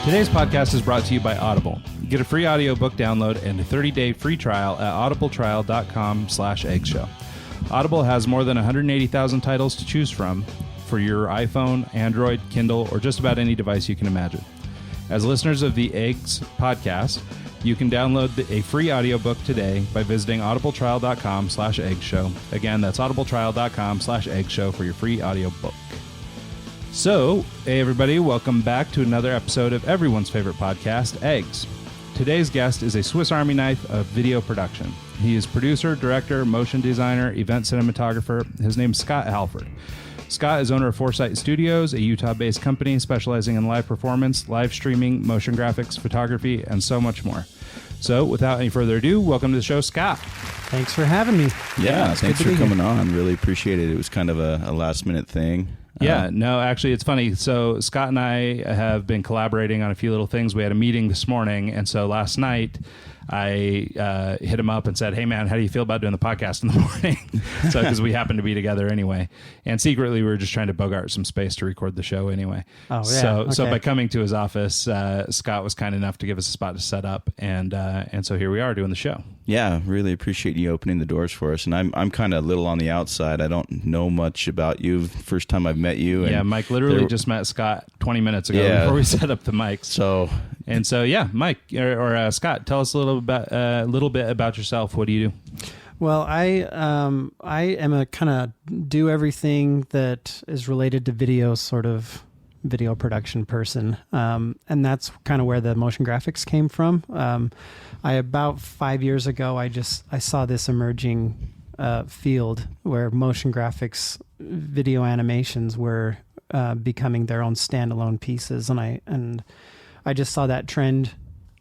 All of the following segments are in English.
Today's podcast is brought to you by Audible. Get a free audiobook download and a 30-day free trial at audibletrial.com/eggshow. Audible has more than 180,000 titles to choose from for your iPhone, Android, Kindle, or just about any device you can imagine. As listeners of the Eggs podcast, you can download a free audiobook today by visiting audibletrial.com/eggshow. Again, that's audibletrial.com/eggshow for your free audiobook. So, hey everybody, welcome back to another episode of everyone's favorite podcast, Eggs. Today's guest is a Swiss Army knife of video production. He is producer, director, motion designer, event cinematographer. His name's Scott Halford. Scott is owner of Foursite Studios, a Utah-based company specializing in live performance, live streaming, motion graphics, photography, and so much more. So, without any further ado, welcome to the show, Scott. Thanks for having me. Yeah, thanks for coming on. Really appreciate it. It was kind of a last-minute thing. Yeah, no, actually, it's funny. So Scott and I have been collaborating on a few little things. We had a meeting this morning, and so last night I hit him up and said, hey, man, how do you feel about doing the podcast in the morning? So because we happen to be together anyway. And secretly, we were just trying to bogart some space to record the show anyway. Oh, yeah. So by coming to his office, Scott was kind enough to give us a spot to set up, and so here we are doing the show. Yeah, really appreciate you opening the doors for us. And I'm kind of a little on the outside. I don't know much about you. First time I've met you. And Mike literally just met Scott 20 minutes ago before we set up the mics. So Mike or Scott, tell us a little bit about yourself. What do you do? Well, I am a kind of do everything that is related to video, sort of video production person, and that's kind of where the motion graphics came from. About 5 years ago, I saw this emerging field where motion graphics, video animations were becoming their own standalone pieces, and I just saw that trend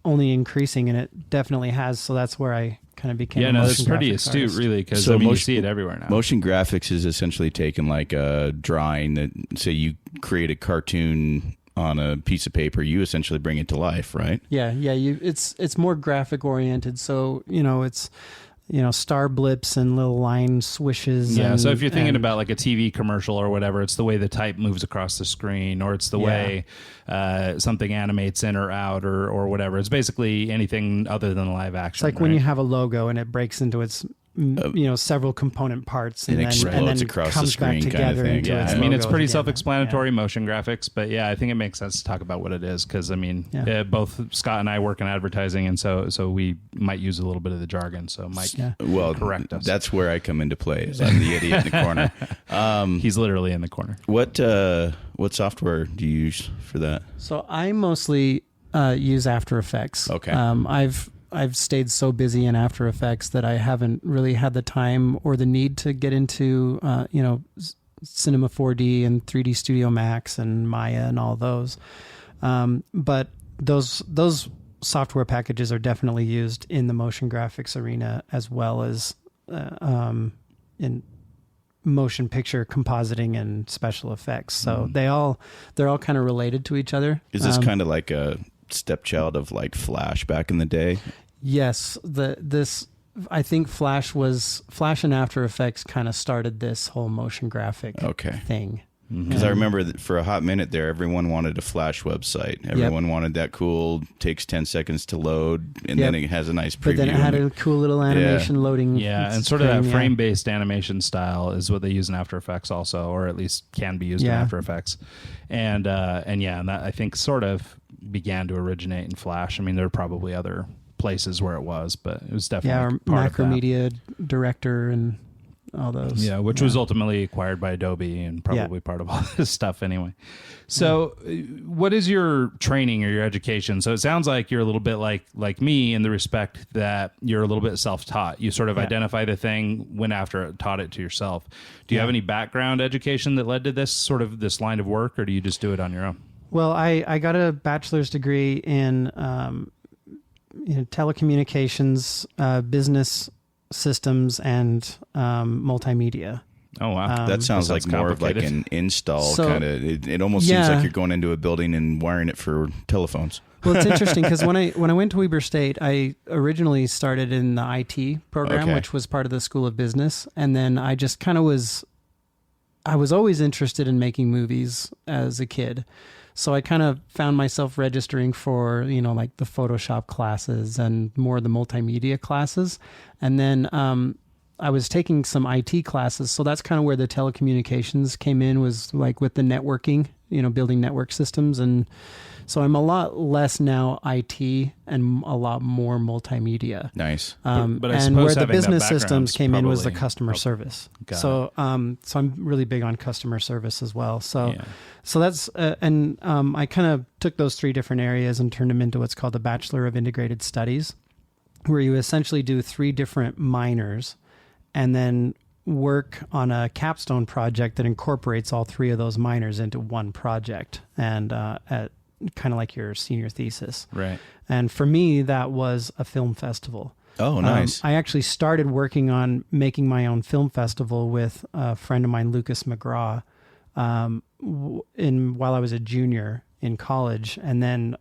only increasing, and it definitely has. So that's where I kind of became. Yeah, no, that's pretty astute, artist. Really, because you see it everywhere now. Motion graphics is essentially taking like a drawing that, say, you create a cartoon on a piece of paper, you essentially bring it to life, right? Yeah. It's more graphic oriented. So it's star blips and little line swishes. Yeah, so if you're thinking about like a TV commercial or whatever, it's the way the type moves across the screen, or it's the way something animates in or out or whatever. It's basically anything other than live action. It's like when you have a logo and it breaks into its several component parts and then across comes the screen, back together kind of thing. into Yeah, its I mean, it's logo pretty again. self-explanatory, motion graphics, but yeah, I think it makes sense to talk about what it is, because I mean, both Scott and I work in advertising, and so we might use a little bit of the jargon. So Mike, correct us. That's where I come into play. Is I'm the idiot in the corner. He's literally in the corner. What software do you use for that? So I mostly use After Effects. Okay. I've stayed so busy in After Effects that I haven't really had the time or the need to get into, Cinema 4D and 3D Studio Max and Maya and all those. But those software packages are definitely used in the motion graphics arena, as well as in motion picture compositing and special effects. So they're all kind of related to each other. Is this kind of like a stepchild of like Flash back in the day? Yes, I think Flash and After Effects kind of started this whole motion graphic thing. Because I remember that for a hot minute there, everyone wanted a Flash website. Everyone wanted that cool, takes 10 seconds to load, and then it has a nice preview. But then it had a cool little animation loading. Yeah, and sort of that frame-based animation style is what they use in After Effects also, or at least can be used in After Effects. And that I think sort of began to originate in Flash. I mean, there are probably other places where it was, but it was definitely part of that. Macromedia Director and all those. Yeah, which was ultimately acquired by Adobe and probably part of all this stuff anyway. So what is your training or your education? So it sounds like you're a little bit like me in the respect that you're a little bit self-taught. You sort of identify the thing, went after it, taught it to yourself. Do you have any background education that led to this line of work, or do you just do it on your own? Well, I got a bachelor's degree in telecommunications, business systems, and multimedia. Oh, wow. That sounds like more of like an install kind of. It almost seems like you're going into a building and wiring it for telephones. Well, it's interesting because when I went to Weber State, I originally started in the IT program, which was part of the School of Business. And then I just kind of I was always interested in making movies as a kid. So I kind of found myself registering for, like the Photoshop classes and more the multimedia classes. And then I was taking some IT classes. So that's kind of where the telecommunications came in, was like with the networking, building network systems. And so I'm a lot less now IT and a lot more multimedia. Nice. But I and suppose where the having that business background's systems came in was the probably customer helped. service. Got So so I'm really big on customer service as well. So Yeah. so that's I kind of took those 3 different areas and turned them into what's called the Bachelor of Integrated Studies, where you essentially do 3 different minors and then work on a capstone project that incorporates all 3 of those minors into one project, and at kind of like your senior thesis. Right. And for me, that was a film festival. Oh, nice. I actually started working on making my own film festival with a friend of mine, Lucas McGraw, while I was a junior in college. And then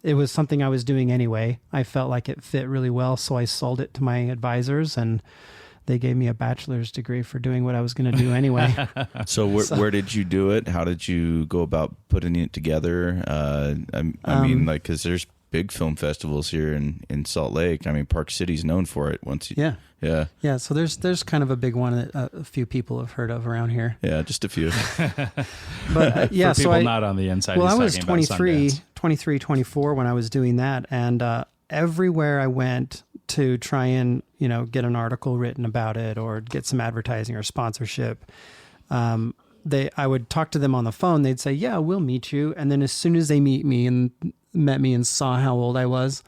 it was something I was doing anyway. I felt like it fit really well, so I sold it to my advisors, and they gave me a bachelor's degree for doing what I was going to do anyway. So where did you do it? How did you go about putting it together? I mean, like, because there's big film festivals here in Salt Lake. I mean, Park City's known for it. Yeah. So there's kind of a big one that a few people have heard of around here. Yeah, just a few. But yeah, For people so not on the inside. Well, he's I was talking about 23, Sundance. 24 when I was doing that, and everywhere I went to try and get an article written about it or get some advertising or sponsorship, I would talk to them on the phone. They'd say, "Yeah, we'll meet you." And then as soon as they met me and saw how old I was,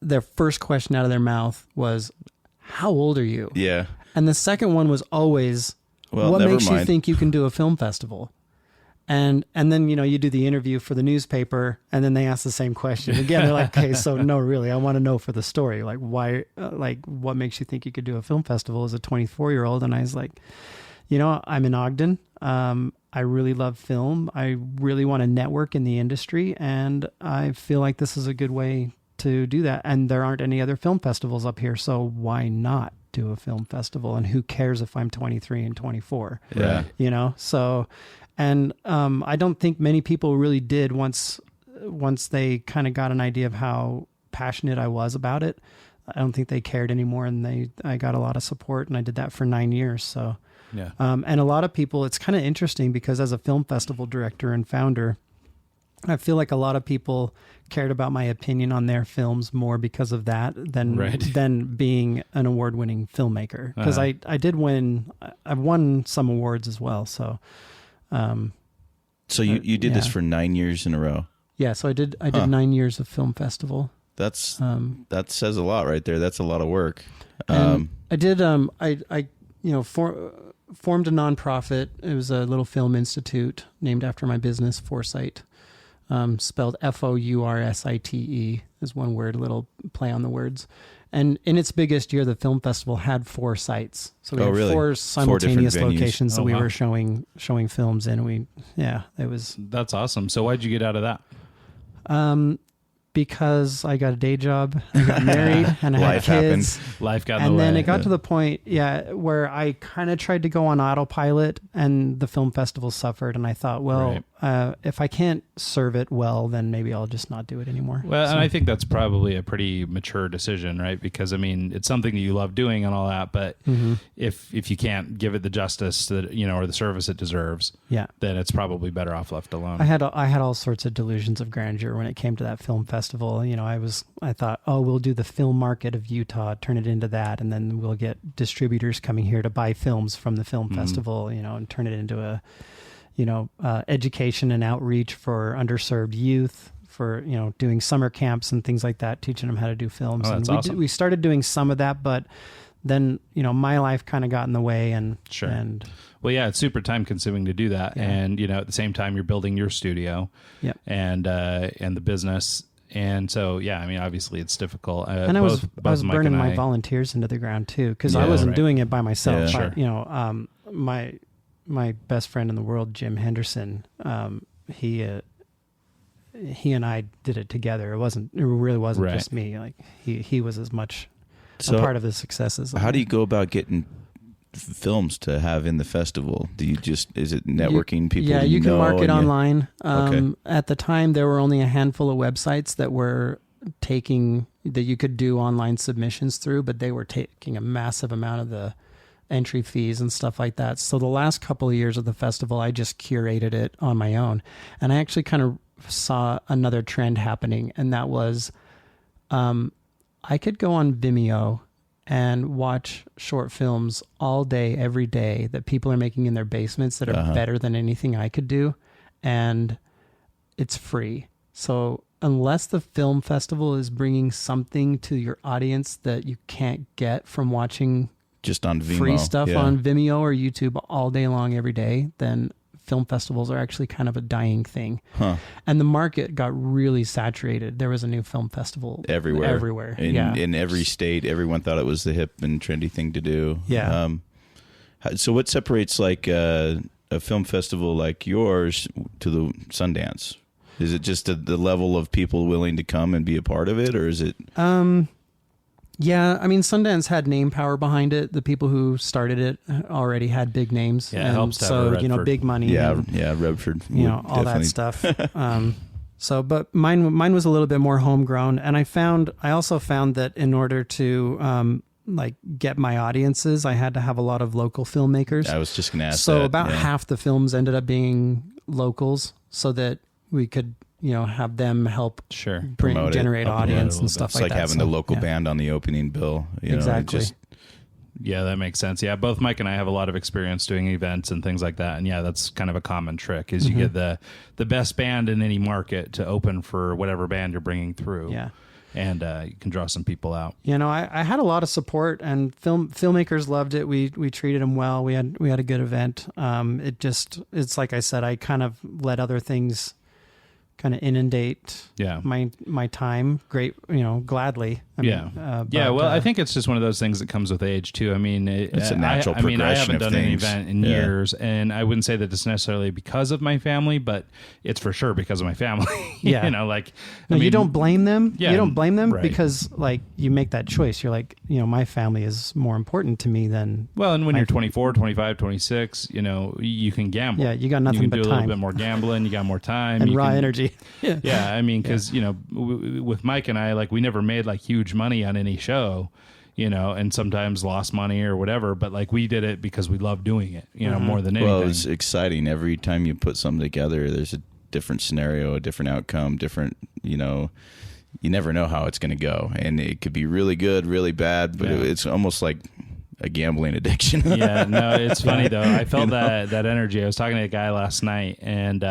their first question out of their mouth was, "How old are you?" Yeah. And the second one was always, Well, "What never makes you mind. think you can do a film festival?" And then, you do the interview for the newspaper, and then they ask the same question again. They're like, "Okay, so no, really, I want to know for the story. Like, why, what makes you think you could do a film festival as a 24-year-old? And I was like, I'm in Ogden. I really love film. I really want to network in the industry, and I feel like this is a good way to do that. And there aren't any other film festivals up here, so why not do a film festival? And who cares if I'm 23 and 24? Yeah. So, and I don't think many people really did once they kind of got an idea of how passionate I was about it. I don't think they cared anymore, and I got a lot of support, and I did that for 9 years. So. Yeah. And a lot of people, it's kind of interesting because as a film festival director and founder, I feel like a lot of people cared about my opinion on their films more because of that than being an award-winning filmmaker. Because I did win, I've won some awards as well. So, So you did this for 9 years in a row. Yeah. So I did 9 years of film festival. That says a lot right there. That's a lot of work. I did, formed a nonprofit. It was a little film institute named after my business, Foursite, spelled Foursite is one word, a little play on the words. And in its biggest year, the film festival had 4 sites. So we had 4 simultaneous different venues. locations that Oh, we wow. were showing films in. It was That's awesome. So why'd you get out of that? because I got a day job, I got married, and I had Life kids. Life got in the And way. then it got to the point, where I kind of tried to go on autopilot, and the film festival suffered. And I thought, well, if I can't serve it well, then maybe I'll just not do it anymore. Well, and I think that's probably a pretty mature decision, right? Because I mean, it's something that you love doing and all that, but if you can't give it the justice that or the service it deserves, then it's probably better off left alone. I had all sorts of delusions of grandeur when it came to that film festival. I thought, oh, we'll do the film market of Utah, turn it into that, and then we'll get distributors coming here to buy films from the film festival, and turn it into a education and outreach for underserved youth, for doing summer camps and things like that, teaching them how to do films. Oh, that's awesome. We started doing some of that, but then my life kind of got in the way, and Sure. and Well, yeah, it's super time consuming to do that, and at the same time you're building your studio, and the business, and so I mean, obviously it's difficult. And I was Mike burning and my I- volunteers into the ground too, because I wasn't doing it by myself. Yeah. Sure. My best friend in the world, Jim Henderson, he and I did it together. It really wasn't just me. Like he was as much a part of the successes. How do you go about getting films to have in the festival? Is it networking people? Yeah, you can market online. Okay. At the time, there were only a handful of websites that were that you could do online submissions through, but they were taking a massive amount of the entry fees and stuff like that. So the last couple of years of the festival, I just curated it on my own. And I actually kind of saw another trend happening, and that was I could go on Vimeo and watch short films all day, every day that people are making in their basements that are better than anything I could do. And it's free. So unless the film festival is bringing something to your audience that you can't get from watching just on Vimeo, free stuff on Vimeo or YouTube all day long, every day, then film festivals are actually kind of a dying thing. And the market got really saturated. There was a new film festival everywhere. In every state, everyone thought it was the hip and trendy thing to do. Yeah. So what separates like a film festival like yours to the Sundance? Is it just the level of people willing to come and be a part of it, or is it? Yeah, I mean, Sundance had name power behind it. The people who started it already had big names. Yeah, it helps to have a so Redford. big money. Yeah, and, Redford. All that stuff. But mine was a little bit more homegrown, and I also found that in order to get my audiences, I had to have a lot of local filmmakers. I was just going to ask. So about half the films ended up being locals, so that we could have them help generate audience and stuff like that. It's like having the local band on the opening bill. Exactly. Yeah, that makes sense. Yeah, both Mike and I have a lot of experience doing events and things like that. And yeah, that's kind of a common trick is you get the best band in any market to open for whatever band you're bringing through. Yeah. And you can draw some people out. I had a lot of support, and filmmakers loved it. We treated them well. We had a good event. It's like I said, I kind of let other things kind of inundate my time. Gladly. I think it's just one of those things that comes with age too. I mean, it's a natural progression. I haven't done things. an event in years, and I wouldn't say that it's necessarily because of my family, but it's for sure because of my family. Yeah. You don't blame them. Yeah, you don't blame them right. because you make that choice. You're like, my family is more important to me than. Well, and when you're 24, 25, 26, you can gamble. Yeah, you got nothing you can but do time. A little bit more gambling. You got more time and energy. Yeah, I mean, because with Mike and I, we never made huge money on any show, and sometimes lost money or whatever. But we did it because we love doing it, more than anything. Well, it's exciting every time you put something together. There's a different scenario, a different outcome, different. You never know how it's going to go, and it could be really good, really bad. But it's almost like a gambling addiction. Yeah, no, it's funny though. I felt that energy. I was talking to a guy last night, and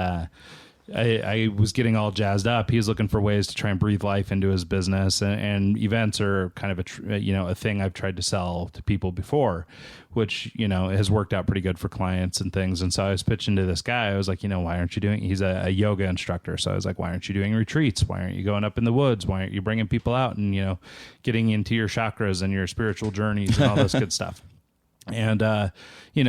I was getting all jazzed up. He was looking for ways to try and breathe life into his business, and events are kind of a thing I've tried to sell to people before, which has worked out pretty good for clients and things. And so I was pitching to this guy. I was like, why aren't you doing? He's a yoga instructor, so I was like, why aren't you doing retreats? Why aren't you going up in the woods? Why aren't you bringing people out and getting into your chakras and your spiritual journeys and all this good stuff? And,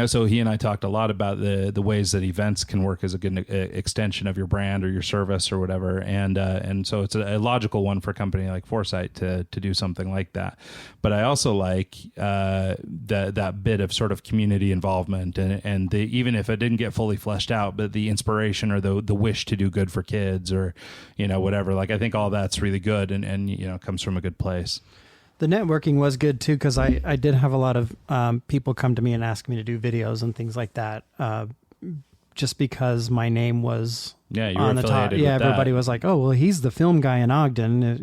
so he and I talked a lot about the ways that events can work as a good extension of your brand or your service or whatever. And so it's a logical one for a company like Foursite to do something like that. But I also like, that bit of sort of community involvement and even if it didn't get fully fleshed out, but the inspiration or the wish to do good for kids or, whatever, I think all that's really good and comes from a good place. The networking was good too, because I did have a lot of people come to me and ask me to do videos and things like that, just because my name was on the top. Yeah, everybody was like, "Oh, well, he's the film guy in Ogden."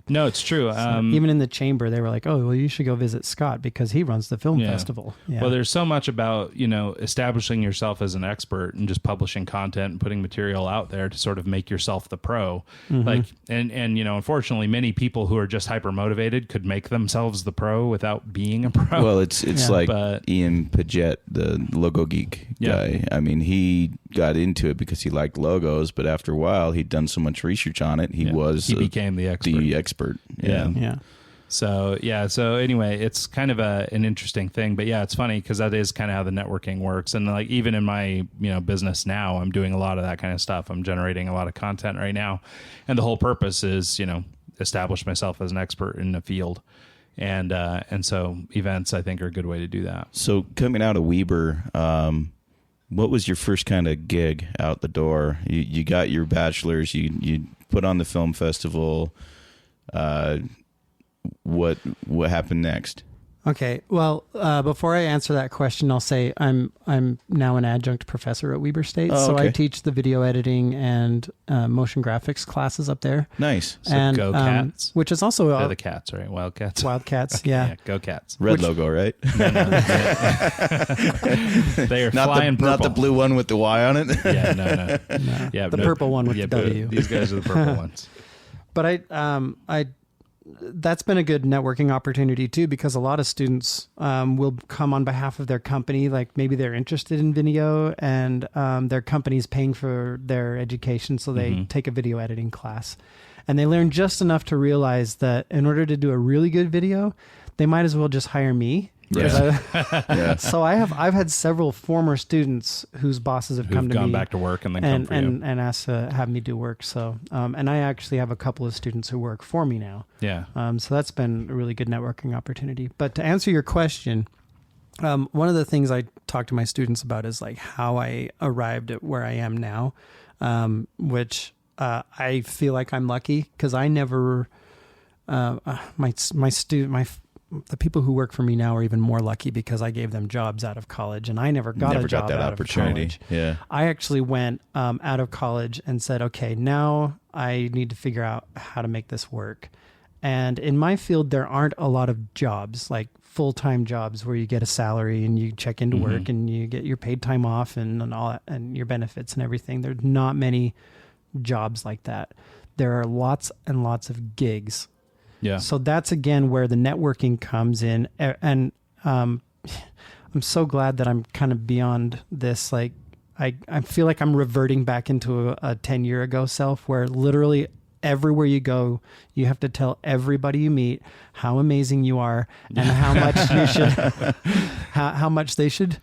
No, it's true. Even in the chamber, they were like, "Oh, well, you should go visit Scott because he runs the film festival." Yeah. Well, there's so much about establishing yourself as an expert and just publishing content and putting material out there to sort of make yourself the pro. And unfortunately, many people who are just hyper motivated could make themselves the pro without being a pro. Well, it's like Ian Paget, the logo geek guy. I mean, he got into it because he liked logos, but after a while, he'd done so much research on it, he became the expert. Yeah. So anyway, it's kind of an interesting thing, but it's funny because that is kind of how the networking works. And even in my, business now, I'm doing a lot of that kind of stuff. I'm generating a lot of content right now. And the whole purpose is, establish myself as an expert in the field. And so events, I think, are a good way to do that. So coming out of Weber, what was your first kind of gig out the door? You got your bachelor's, you put on the film festival. What happened next? Okay. Well, before I answer that question, I'll say I'm now an adjunct professor at Weber State. Oh, so okay. I teach the video editing and motion graphics classes up there. Nice. So And go Cats. which is also They're the Cats, right? Wildcats. Wildcats. Okay, Yeah. Go Cats. Red logo, right? No, they are flying purple. Not the blue one with the Y on it. Yeah, no. No, Yeah, the purple one with the W. These guys are the purple ones. But that's been a good networking opportunity too, because a lot of students will come on behalf of their company. Like maybe they're interested in video and their company's paying for their education. So they take a video editing class and they learn just enough to realize that in order to do a really good video, they might as well just hire me. Yeah. So I've had several former students whose bosses have come to gone me back to work and then come for you. and asked to have me do work. So and I actually have a couple of students who work for me now. Yeah. So that's been a really good networking opportunity. But to answer your question, one of the things I talk to my students about is like how I arrived at where I am now, which I feel like I'm lucky because I never the people who work for me now are even more lucky because I gave them jobs out of college and I never got a job that out opportunity. of college. Yeah. I actually went out of college and said, okay, now I need to figure out how to make this work. And in my field, there aren't a lot of jobs, like full-time jobs where you get a salary and you check into work and you get your paid time off and all that, and your benefits and everything. There's not many jobs like that. There are lots and lots of gigs. Yeah. So that's again where the networking comes in, and I'm so glad that I'm kind of beyond this. Like I feel like I'm reverting back into a 10-year ago self, where literally everywhere you go, you have to tell everybody you meet how amazing you are and how much you should, how much they should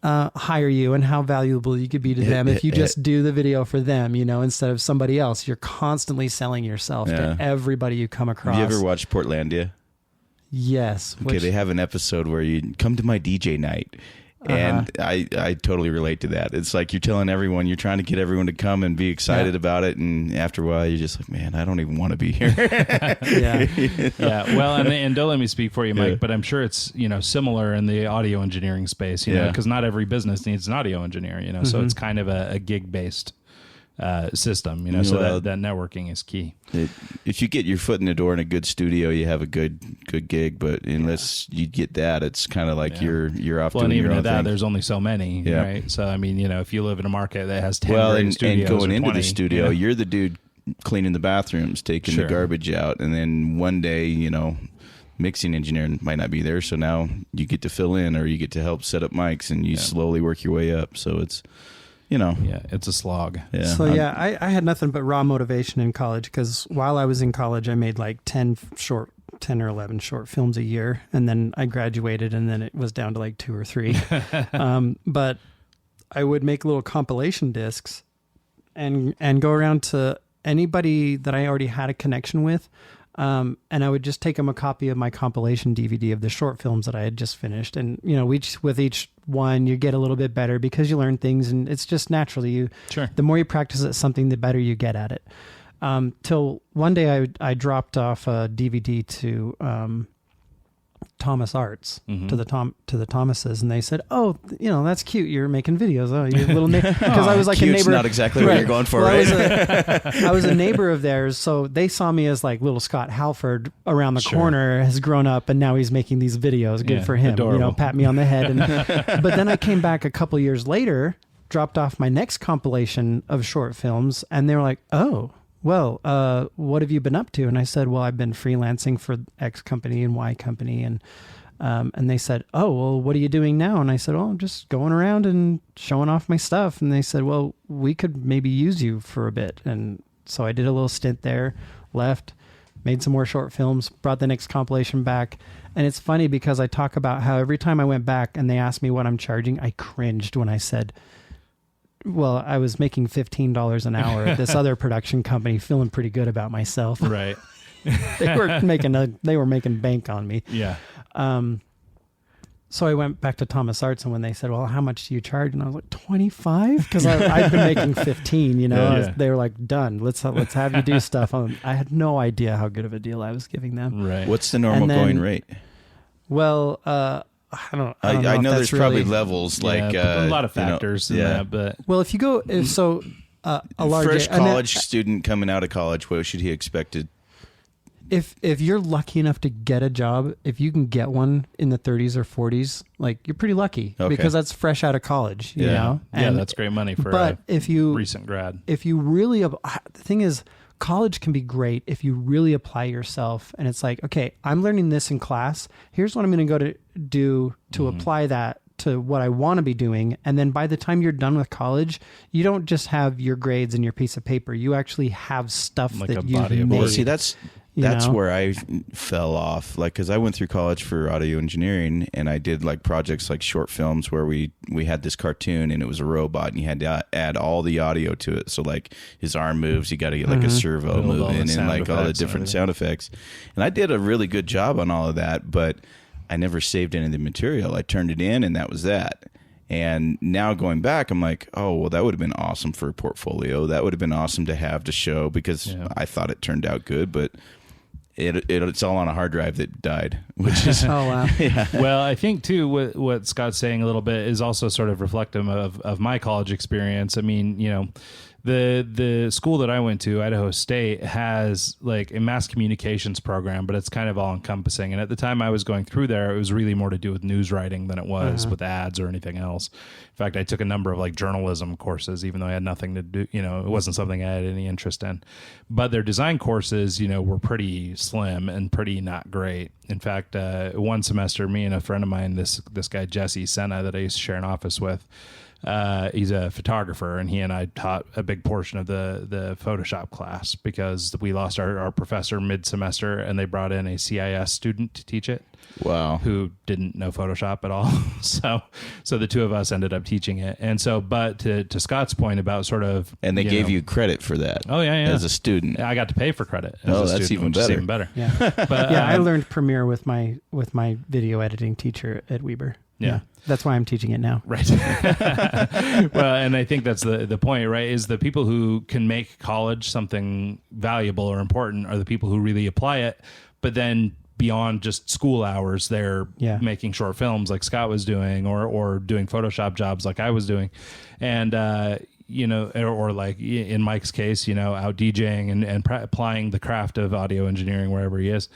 hire you and how valuable you could be to them if you just do the video for them, instead of somebody else. You're constantly selling yourself to everybody you come across. Have you ever watched Portlandia? Yes. Okay, they have an episode where you come to my DJ night. And I totally relate to that. It's like you're telling everyone, you're trying to get everyone to come and be excited about it. And after a while, you're just like, man, I don't even want to be here. Yeah. Well, and don't let me speak for you, Mike, but I'm sure it's, similar in the audio engineering space, because not every business needs an audio engineer, so it's kind of a gig-based system, so that networking is key. If you get your foot in the door in a good studio, you have a good gig. But unless you get that, it's kind of like you're off doing your own thing. There's only so many, right? So I mean, if you live in a market that has 10 and studios going or into 20, the studio, you're the dude cleaning the bathrooms, taking the garbage out, and then one day, mixing engineer might not be there, so now you get to fill in or you get to help set up mics, and you slowly work your way up. So it's it's a slog. Yeah. So I had nothing but raw motivation in college, because while I was in college, I made like 10 or 11 short films a year, and then I graduated, and then it was down to like 2 or 3. But I would make little compilation discs and go around to anybody that I already had a connection with. And I would just take them a copy of my compilation DVD of the short films that I had just finished. And, with each one, you get a little bit better because you learn things, and it's just naturally the more you practice at something, the better you get at it. Till one day I dropped off a DVD to, Thomas Arts, to the Thomases, and they said, "Oh, that's cute. You're making videos. Oh, you're a little neighbor." Because I was like a neighbor. Not exactly what you're going for, right? I was a neighbor of theirs, so they saw me as like little Scott Halford around the corner, has grown up, and now he's making these videos. Good for him. Adorable. Pat me on the head. But then I came back a couple years later, dropped off my next compilation of short films, and they were like, "Oh, well, what have you been up to?" And I said, "Well, I've been freelancing for X company and Y company." And they said, "Oh, well, what are you doing now?" And I said, "Oh, I'm just going around and showing off my stuff." And they said, "Well, we could maybe use you for a bit." And so I did a little stint there, left, made some more short films, brought the next compilation back. And it's funny because I talk about how every time I went back and they asked me what I'm charging, I cringed when I said, well, I was making $15 an hour at this other production company, feeling pretty good about myself. Right. They were making bank on me. Yeah. So I went back to Thomas Arts, and when they said, well, how much do you charge? And I was like, 25? Because I've been making 15, you know. Yeah. They were like, done. Let's have you do stuff. I had no idea how good of a deal I was giving them. Right. What's the normal going rate? Well, I don't know. I know there's probably really, levels like a lot of factors in that, but well, if you go, a large fresh college student coming out of college, what should he expect to? If you're lucky enough to get a job, if you can get one in the 30s or 40s, like you're pretty lucky because that's fresh out of college, you know? And that's great money for a recent grad. If you really, the thing is, college can be great if you really apply yourself and it's like, okay, I'm learning this in class. Here's what I'm going to go to do to apply that to what I want to be doing. And then by the time you're done with college, you don't just have your grades and your piece of paper. You actually have stuff like that a you've body of made. work. See, that's where I fell off. Like, because I went through college for audio engineering, and I did like projects like short films where we had this cartoon, and it was a robot, and you had to add all the audio to it. So like his arm moves, you got to get like a servo moving, and like all the different sound effects. And I did a really good job on all of that, but I never saved any of the material. I turned it in, and that was that. And now going back, I'm like, oh, well, that would have been awesome for a portfolio. That would have been awesome to have to show because I thought it turned out good, but it's all on a hard drive that died, which is oh wow. Yeah. Well, I think too what Scott's saying a little bit is also sort of reflective of my college experience. I mean, you know, the school that I went to, Idaho State, has like a mass communications program, but it's kind of all encompassing. And at the time I was going through there, it was really more to do with news writing than it was with ads or anything else. In fact, I took a number of like journalism courses, even though I had nothing to do, you know, it wasn't something I had any interest in. But their design courses, you know, were pretty slim and pretty not great. In fact, one semester, me and a friend of mine, this guy, Jesse Senna, that I used to share an office with, he's a photographer, and he and I taught a big portion of the Photoshop class because we lost our professor mid-semester, and they brought in a CIS student to teach it. Wow. Who didn't know Photoshop at all. So the two of us ended up teaching it. And so, but to Scott's point about sort of... And they gave you credit for that. Oh, yeah. As a student. I got to pay for credit as a student, even which better. is even better. Yeah. But I learned Premiere with my video editing teacher at Weber. Yeah. That's why I'm teaching it now. Right. Well, and I think that's the point, right? Is the people who can make college something valuable or important are the people who really apply it, but then beyond just school hours, they're making short films like Scott was doing, or doing Photoshop jobs like I was doing. And, you know, or like in Mike's case, you know, out DJing and applying the craft of audio engineering wherever he is.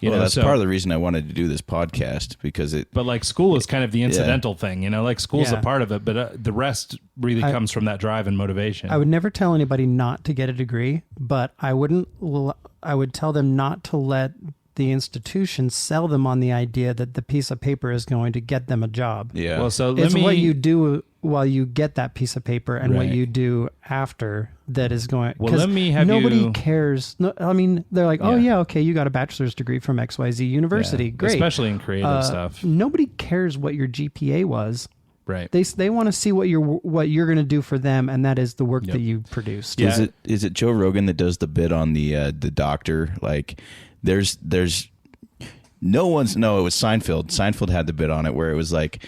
You know, that's part of the reason I wanted to do this podcast, because But like school is kind of the incidental thing, you know, like school's a part of it, but the rest really comes from that drive and motivation. I would never tell anybody not to get a degree, but I would tell them not to let the institution sell them on the idea that the piece of paper is going to get them a job. Yeah. Well, so it's what you do while you get that piece of paper and what you do after that is going. Well, let me have nobody cares. No, I mean, they're like, oh yeah, okay, you got a bachelor's degree from XYZ University, great. Especially in creative stuff. Nobody cares what your GPA was. Right. They want to see what you're going to do for them, and that is the work that you produced. Yeah. Is it Joe Rogan that does the bit on the doctor? Like, there's no one's it was Seinfeld. Seinfeld had the bit on it where it was like,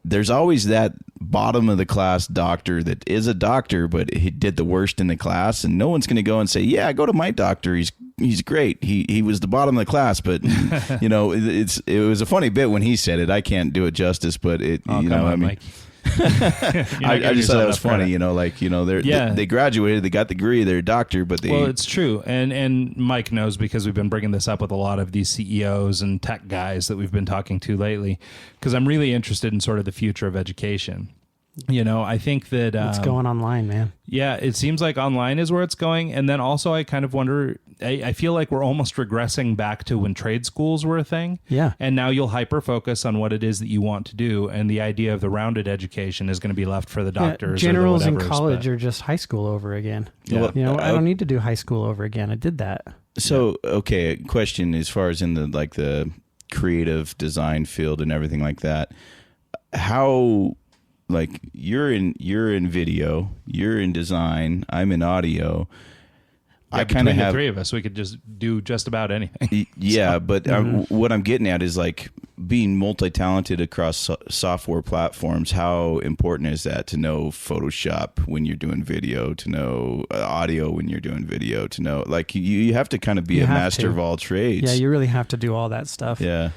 there's always that bottom of the class doctor that is a doctor, but he did the worst in the class, and no one's going to go and say, yeah, go to my doctor. He's great. He was the bottom of the class, but you know, it was a funny bit when he said it. I can't do it justice, but I mean, Mike. I just thought that was funny, credit. You know, like, you know, they graduated, they got the degree, they're a doctor, but well, it's true, and Mike knows because we've been bringing this up with a lot of these CEOs and tech guys that we've been talking to lately, because I'm really interested in sort of the future of education. You know, I think that it's going online, man. Yeah, it seems like online is where it's going, and then also I kind of wonder. I feel like we're almost regressing back to when trade schools were a thing. Yeah, and now you'll hyper focus on what it is that you want to do, and the idea of the rounded education is going to be left for the doctors. Generals or in college are just high school over again. Yeah. Well, you know, I don't need to do high school over again. I did that. So, okay, question as far as in the creative design field and everything like that, how. Like, you're in video, you're in design, I'm in audio. I kind of have the three of us. We could just do just about anything. Yeah, but what I'm getting at is like being multi-talented across software platforms. How important is that to know Photoshop when you're doing video, to know audio when you're doing video, to know like you have to kind of be a master of all trades. Yeah, you really have to do all that stuff. Yeah.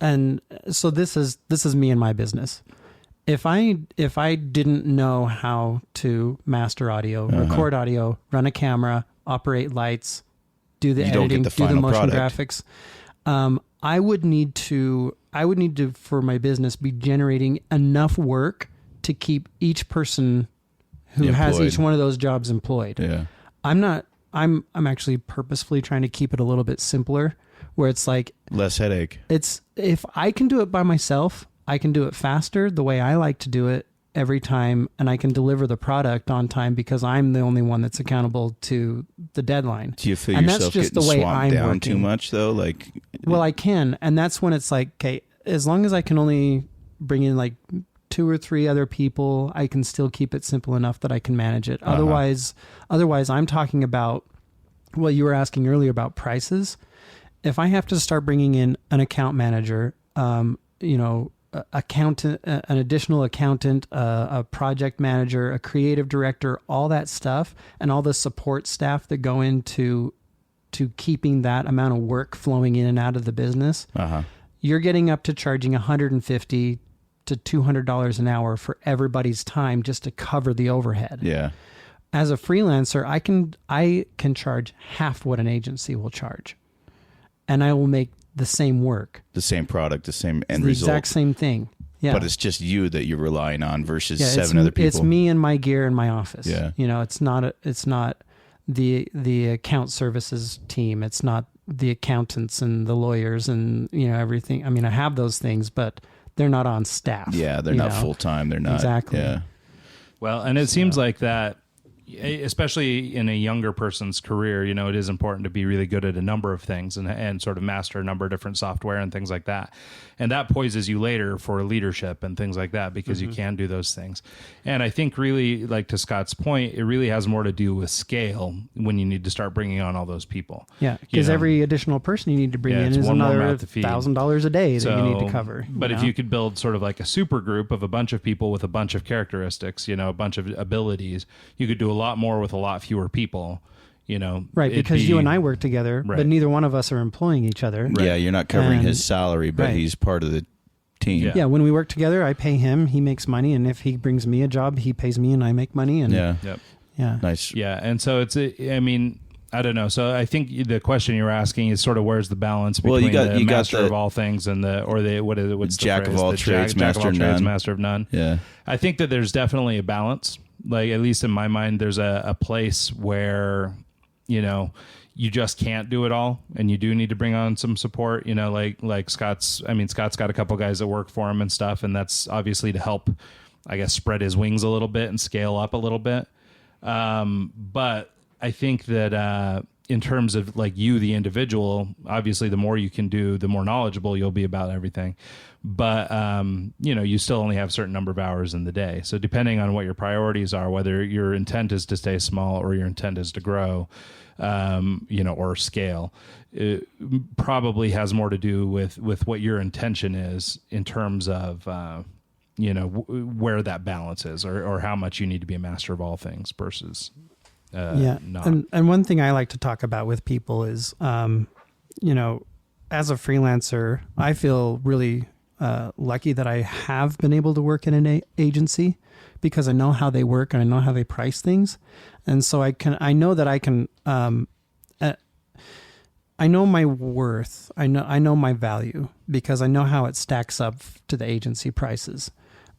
And so this is me and my business. If I didn't know how to master audio, record audio, run a camera, operate lights, do the editing, do the motion graphics, I would need to for my business be generating enough work to keep each person who has each one of those jobs employed. Yeah. I'm actually purposefully trying to keep it a little bit simpler, where it's like less headache. It's if I can do it by myself, I can do it faster the way I like to do it every time, and I can deliver the product on time because I'm the only one that's accountable to the deadline. Do you feel yourself getting swamped down too much though? Like, well, I can, and that's when it's like, okay, as long as I can only bring in like 2 or 3 other people, I can still keep it simple enough that I can manage it. Otherwise, I'm talking about what you were asking earlier about prices. If I have to start bringing in an account manager, accountant, an additional accountant, a project manager, a creative director, all that stuff, and all the support staff that go into keeping that amount of work flowing in and out of the business, you're getting up to charging $150 to $200 an hour for everybody's time just to cover the overhead. Yeah. As a freelancer, I can charge half what an agency will charge, and I will make the same work, the same product, the same end result, the exact same thing. Yeah. But it's just you that you're relying on versus 7 other people. It's me and my gear in my office. Yeah. It's not the account services team. It's not the accountants and the lawyers and, everything. I mean, I have those things, but they're not on staff. Yeah. They're not full time. They're not. Exactly. Yeah. Well, and it seems like that, especially in a younger person's career, it is important to be really good at a number of things and sort of master a number of different software and things like that. And that poises you later for leadership and things like that because you can do those things. And I think really, like to Scott's point, it really has more to do with scale when you need to start bringing on all those people. Yeah, because every additional person you need to bring in is another $1,000 a day that you need to cover. But if you could build sort of like a super group of a bunch of people with a bunch of characteristics, a bunch of abilities, you could do a lot more with a lot fewer people. Right, because you and I work together, but neither one of us are employing each other. Right. Yeah, you're not covering his salary, but he's part of the team. Yeah, when we work together, I pay him, he makes money, and if he brings me a job, he pays me and I make money. And yeah, nice. Yeah, and so I don't know. So I think the question you're asking is sort of where's the balance between the master of all things and what's the jack of all trades, master of none. Yeah, I think that there's definitely a balance. Like at least in my mind, there's a place where you just can't do it all, and you do need to bring on some support. Like Scott's got a couple guys that work for him and stuff, and that's obviously to help, I guess, spread his wings a little bit and scale up a little bit. But I think that in terms of like you, the individual, obviously the more you can do, the more knowledgeable you'll be about everything. But, you still only have a certain number of hours in the day. So depending on what your priorities are, whether your intent is to stay small or your intent is to grow, or scale, it probably has more to do with what your intention is in terms of, where that balance is or how much you need to be a master of all things versus not. And one thing I like to talk about with people is, as a freelancer, I feel really lucky that I have been able to work in an agency because I know how they work and I know how they price things. And so I know that I can, I know my worth. I know my value because I know how it stacks up to the agency prices.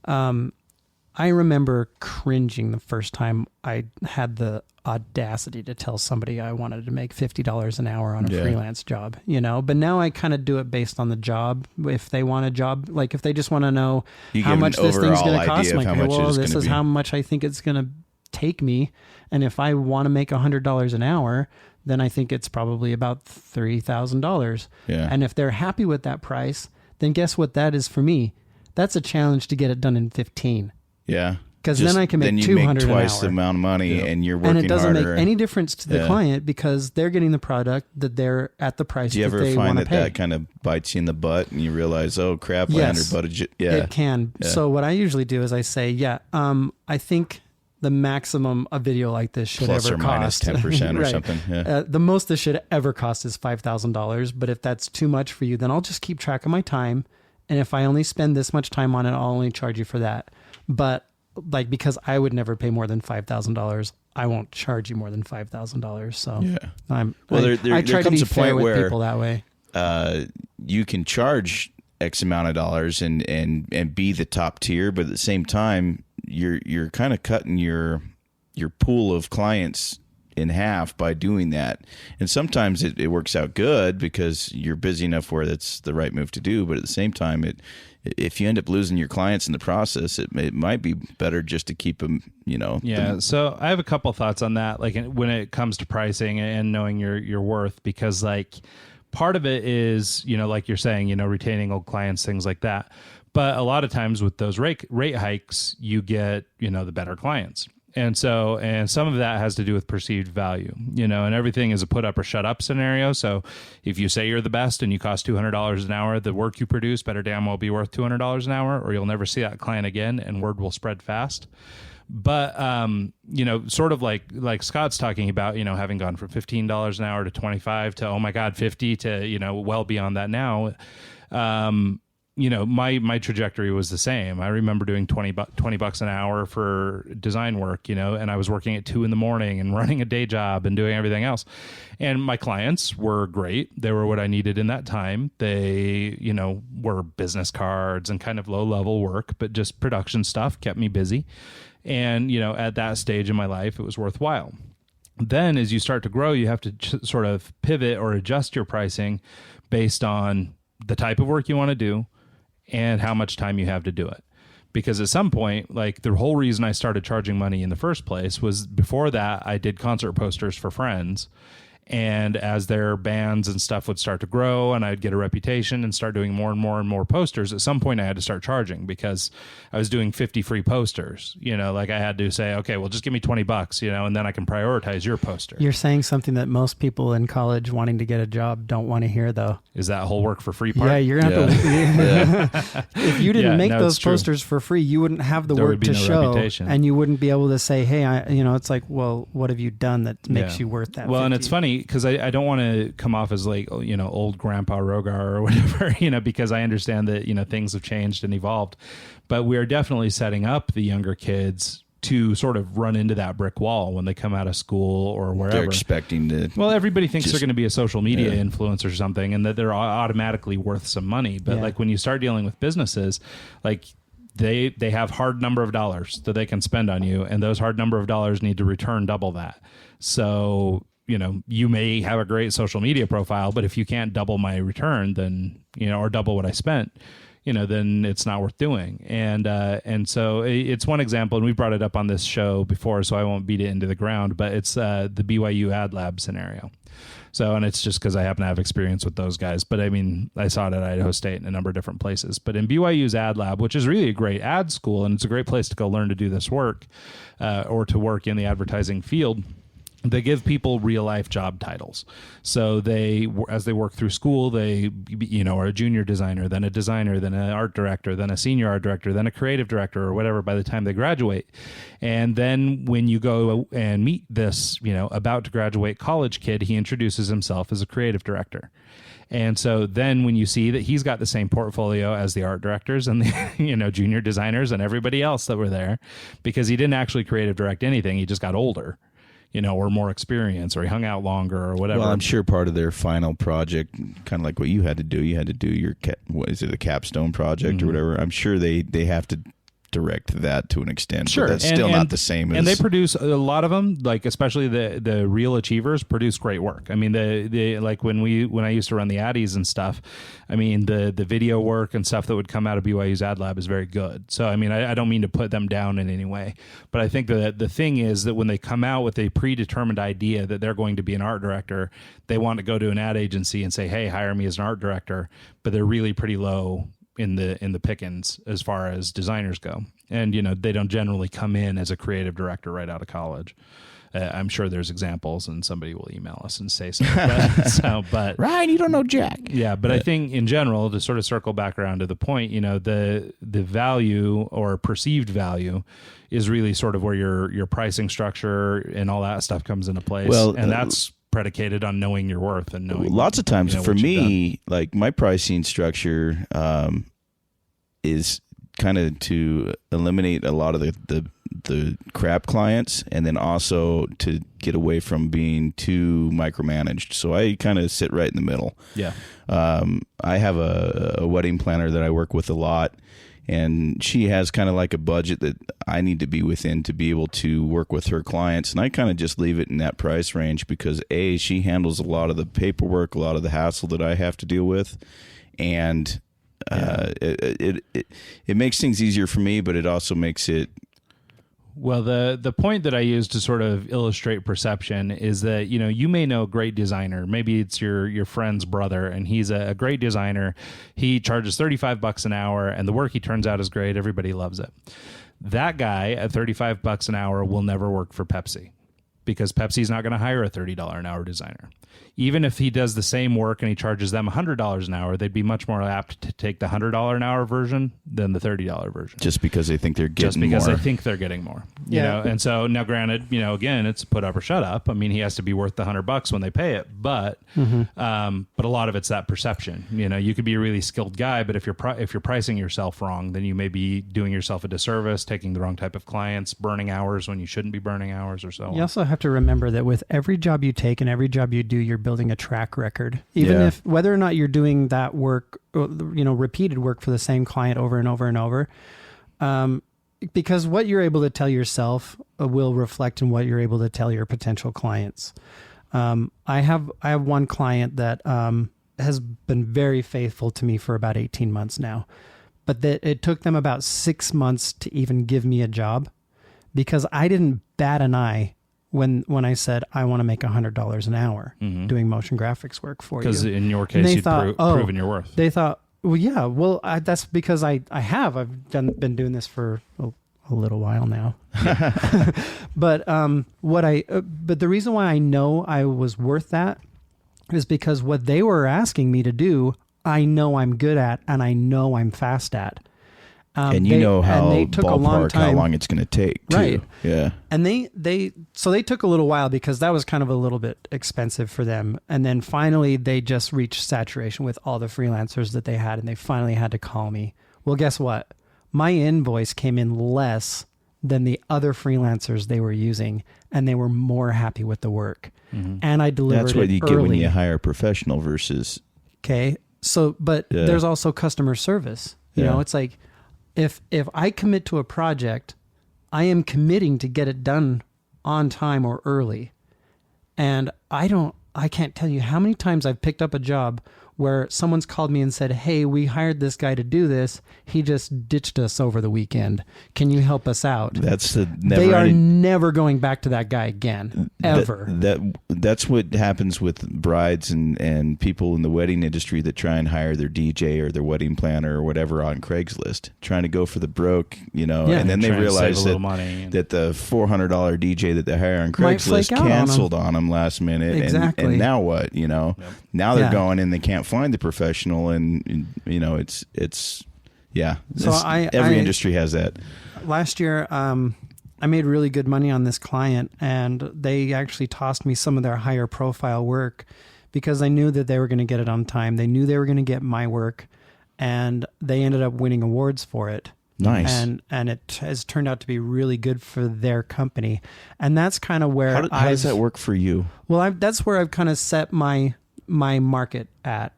I remember cringing the first time I had the audacity to tell somebody I wanted to make $50 an hour on a freelance job, but now I kind of do it based on the job. If they want a job, like if they just want to know how much this thing's going to cost, I'm like, well, this is how much I think it's going to take me. And if I want to make $100 an hour, then I think it's probably about $3,000. Yeah. And if they're happy with that price, then guess what that is for me? That's a challenge to get it done in 15. Yeah. because then I can make then you 200 make twice an hour. the amount of money, and you're working and it doesn't harder. make any difference to the client because they're getting the product that they're at the price that they want to pay. Do you ever find that kind of bites you in the butt, and you realize, oh crap, I underbudgeted? Yeah, it can. Yeah. So what I usually do is I say, I think the maximum a video like this should plus ever or minus cost 10% or something. Yeah. The most this should ever cost is $5,000. But if that's too much for you, then I'll just keep track of my time. And if I only spend this much time on it, I'll only charge you for that. But like, because I would never pay more than $5,000, I won't charge you more than $5,000. So I try to be fair with people that way. You can charge X amount of dollars and be the top tier, but at the same time, you're kind of cutting your pool of clients in half by doing that. And sometimes it works out good because you're busy enough where that's the right move to do. But at the same time, if you end up losing your clients in the process, it might be better just to keep them, Yeah. So I have a couple thoughts on that, like when it comes to pricing and knowing your worth, because like part of it is, like you're saying, retaining old clients, things like that. But a lot of times with those rate hikes, you get, the better clients. And some of that has to do with perceived value, and everything is a put up or shut up scenario. So if you say you're the best and you cost $200 an hour, the work you produce better damn well be worth $200 an hour, or you'll never see that client again and word will spread fast. But, sort of like Scott's talking about, having gone from $15 an hour to 25 to, oh my God, 50 to, well beyond that now. My trajectory was the same. I remember doing $20 an hour for design work, and I was working at 2 a.m. and running a day job and doing everything else. And my clients were great. They were what I needed in that time. They, were business cards and kind of low level work, but just production stuff kept me busy. And, at that stage in my life, it was worthwhile. Then as you start to grow, you have to sort of pivot or adjust your pricing based on the type of work you want to do and how much time you have to do it. Because at some point, like the whole reason I started charging money in the first place was before that, I did concert posters for friends. And as their bands and stuff would start to grow and I'd get a reputation and start doing more and more and more posters, at some point I had to start charging because I was doing 50 free posters. Like I had to say, okay, well, just give me $20, and then I can prioritize your poster. You're saying something that most people in college wanting to get a job don't want to hear, though. Is that whole work for free part? Yeah, you're going to have to. If you didn't make those posters for free, you wouldn't have the work to show. Reputation. And you wouldn't be able to say, hey, it's like, well, what have you done that makes you worth that? Well, 50? And it's funny because I don't want to come off as like, old Grandpa Rogar or whatever, because I understand that, things have changed and evolved. But we are definitely setting up the younger kids to sort of run into that brick wall when they come out of school or wherever. They're expecting to. Well, everybody thinks they're going to be a social media influencer or something and that they're automatically worth some money. But like when you start dealing with businesses, like they have hard number of dollars that they can spend on you. And those hard number of dollars need to return double that. So, you may have a great social media profile, but if you can't double my return, then, or double what I spent, then it's not worth doing. And so it's one example, and we brought it up on this show before, so I won't beat it into the ground, but it's the BYU Ad Lab scenario. So, and it's just because I happen to have experience with those guys. But I mean, I saw it at Idaho State and a number of different places. But in BYU's Ad Lab, which is really a great ad school, and it's a great place to go learn to do this work or to work in the advertising field, they give people real life job titles. So they, as they work through school, they, are a junior designer, then a designer, then an art director, then a senior art director, then a creative director or whatever by the time they graduate. And then when you go and meet this, about to graduate college kid, he introduces himself as a creative director. And so then when you see that he's got the same portfolio as the art directors and the, junior designers and everybody else that were there, because he didn't actually creative direct anything, he just got older. Or more experience, or he hung out longer, or whatever. Well, I'm sure part of their final project, kind of like what you had to do your what is it, a capstone project or whatever. I'm sure they have to direct that to an extent. Sure, but that's still not the same. And they produce a lot of them, like especially the real achievers produce great work. I mean, the like when I used to run the Addies and stuff. I mean, the video work and stuff that would come out of BYU's Ad Lab is very good. So I mean, I don't mean to put them down in any way, but I think that the thing is that when they come out with a predetermined idea that they're going to be an art director, they want to go to an ad agency and say, hey, hire me as an art director, but they're really pretty low in the pickings as far as designers go. And, they don't generally come in as a creative director right out of college. I'm sure there's examples, and somebody will email us and say so. But Ryan, you don't know Jack. Yeah, but I think in general, to sort of circle back around to the point, the value or perceived value is really sort of where your pricing structure and all that stuff comes into place. Well, and that's predicated on knowing your worth and knowing. Lots of times, for me, like my pricing structure is kind of to eliminate a lot of the crap clients, and then also to get away from being too micromanaged. So I kind of sit right in the middle. Yeah. I have a wedding planner that I work with a lot, and she has kind of like a budget that I need to be within to be able to work with her clients. And I kind of just leave it in that price range because she handles a lot of the paperwork, a lot of the hassle that I have to deal with. And it makes things easier for me, but it also makes it. Well, the point that I use to sort of illustrate perception is that, you may know a great designer. Maybe it's your friend's brother, and he's a great designer. He charges $35 an hour, and the work he turns out is great. Everybody loves it. That guy at $35 an hour will never work for Pepsi, because Pepsi's not going to hire a $30 an hour designer. Even if he does the same work and he charges them $100 an hour, they'd be much more apt to take the $100 an hour version than the $30 version. Just because they think they're getting more. Just because they think they're getting more. You know? And so now granted, again, it's put up or shut up. I mean, he has to be worth the $100 when they pay it, but a lot of it's that perception. You could be a really skilled guy, but if you're pricing yourself wrong, then you may be doing yourself a disservice, taking the wrong type of clients, burning hours when you shouldn't be burning hours or so on. You also have to remember that with every job you take and every job you do, you're building a track record. Even if whether or not you're doing that work, repeated work for the same client over and over and over, because what you're able to tell yourself will reflect in what you're able to tell your potential clients. I have one client that has been very faithful to me for about 18 months now, but that it took them about 6 months to even give me a job because I didn't bat an eye when I said, I want to make $100 an hour doing motion graphics work for you. Because in your case, you'd proven your worth. They thought, that's because I've been doing this for a little while now. But but the reason why I know I was worth that is because what they were asking me to do, I know I'm good at, and I know I'm fast at. And they took a long time. How long it's going to take, too. Right? Yeah. And they took a little while because that was kind of a little bit expensive for them. And then finally, they just reached saturation with all the freelancers that they had, and they finally had to call me. Well, guess what? My invoice came in less than the other freelancers they were using, and they were more happy with the work. And I delivered it early. That's what you get when you hire a professional versus. Okay. So, but there's also customer service. You know, it's like, if I commit to a project, I am committing to get it done on time or early. And I can't tell you how many times I've picked up a job where someone's called me and said, hey, we hired this guy to do this. He just ditched us over the weekend. Can you help us out? They are never going back to that guy again, ever. That's what happens with brides and people in the wedding industry that try and hire their DJ or their wedding planner or whatever on Craigslist, trying to go for the broke, and then they realize that the $400 DJ that they hire on Craigslist canceled on them last minute. Exactly. And now what, Now they're going and they can't find the professional, and every industry has that. Last year, I made really good money on this client, and they actually tossed me some of their higher profile work because I knew that they were going to get it on time. They knew they were going to get my work, and they ended up winning awards for it. Nice. And it has turned out to be really good for their company. And that's kind of where how does that work for you? Well, that's where I've kind of set my market at.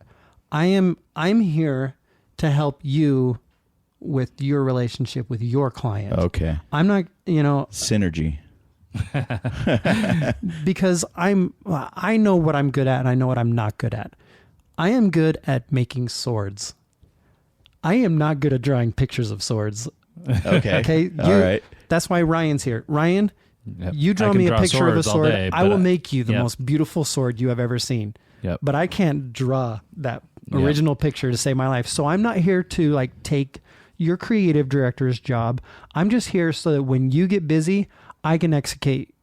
I'm here to help you with your relationship with your client. Okay. I'm not, synergy. Because I know what I'm good at and I know what I'm not good at. I am good at making swords. I am not good at drawing pictures of swords. Okay. All right. That's why Ryan's here. Ryan, you draw me a picture of a sword. I will make you the most beautiful sword you have ever seen. Yep. But I can't draw that original picture to save my life. So I'm not here to like take your creative director's job. I'm just here so that when you get busy, I can execute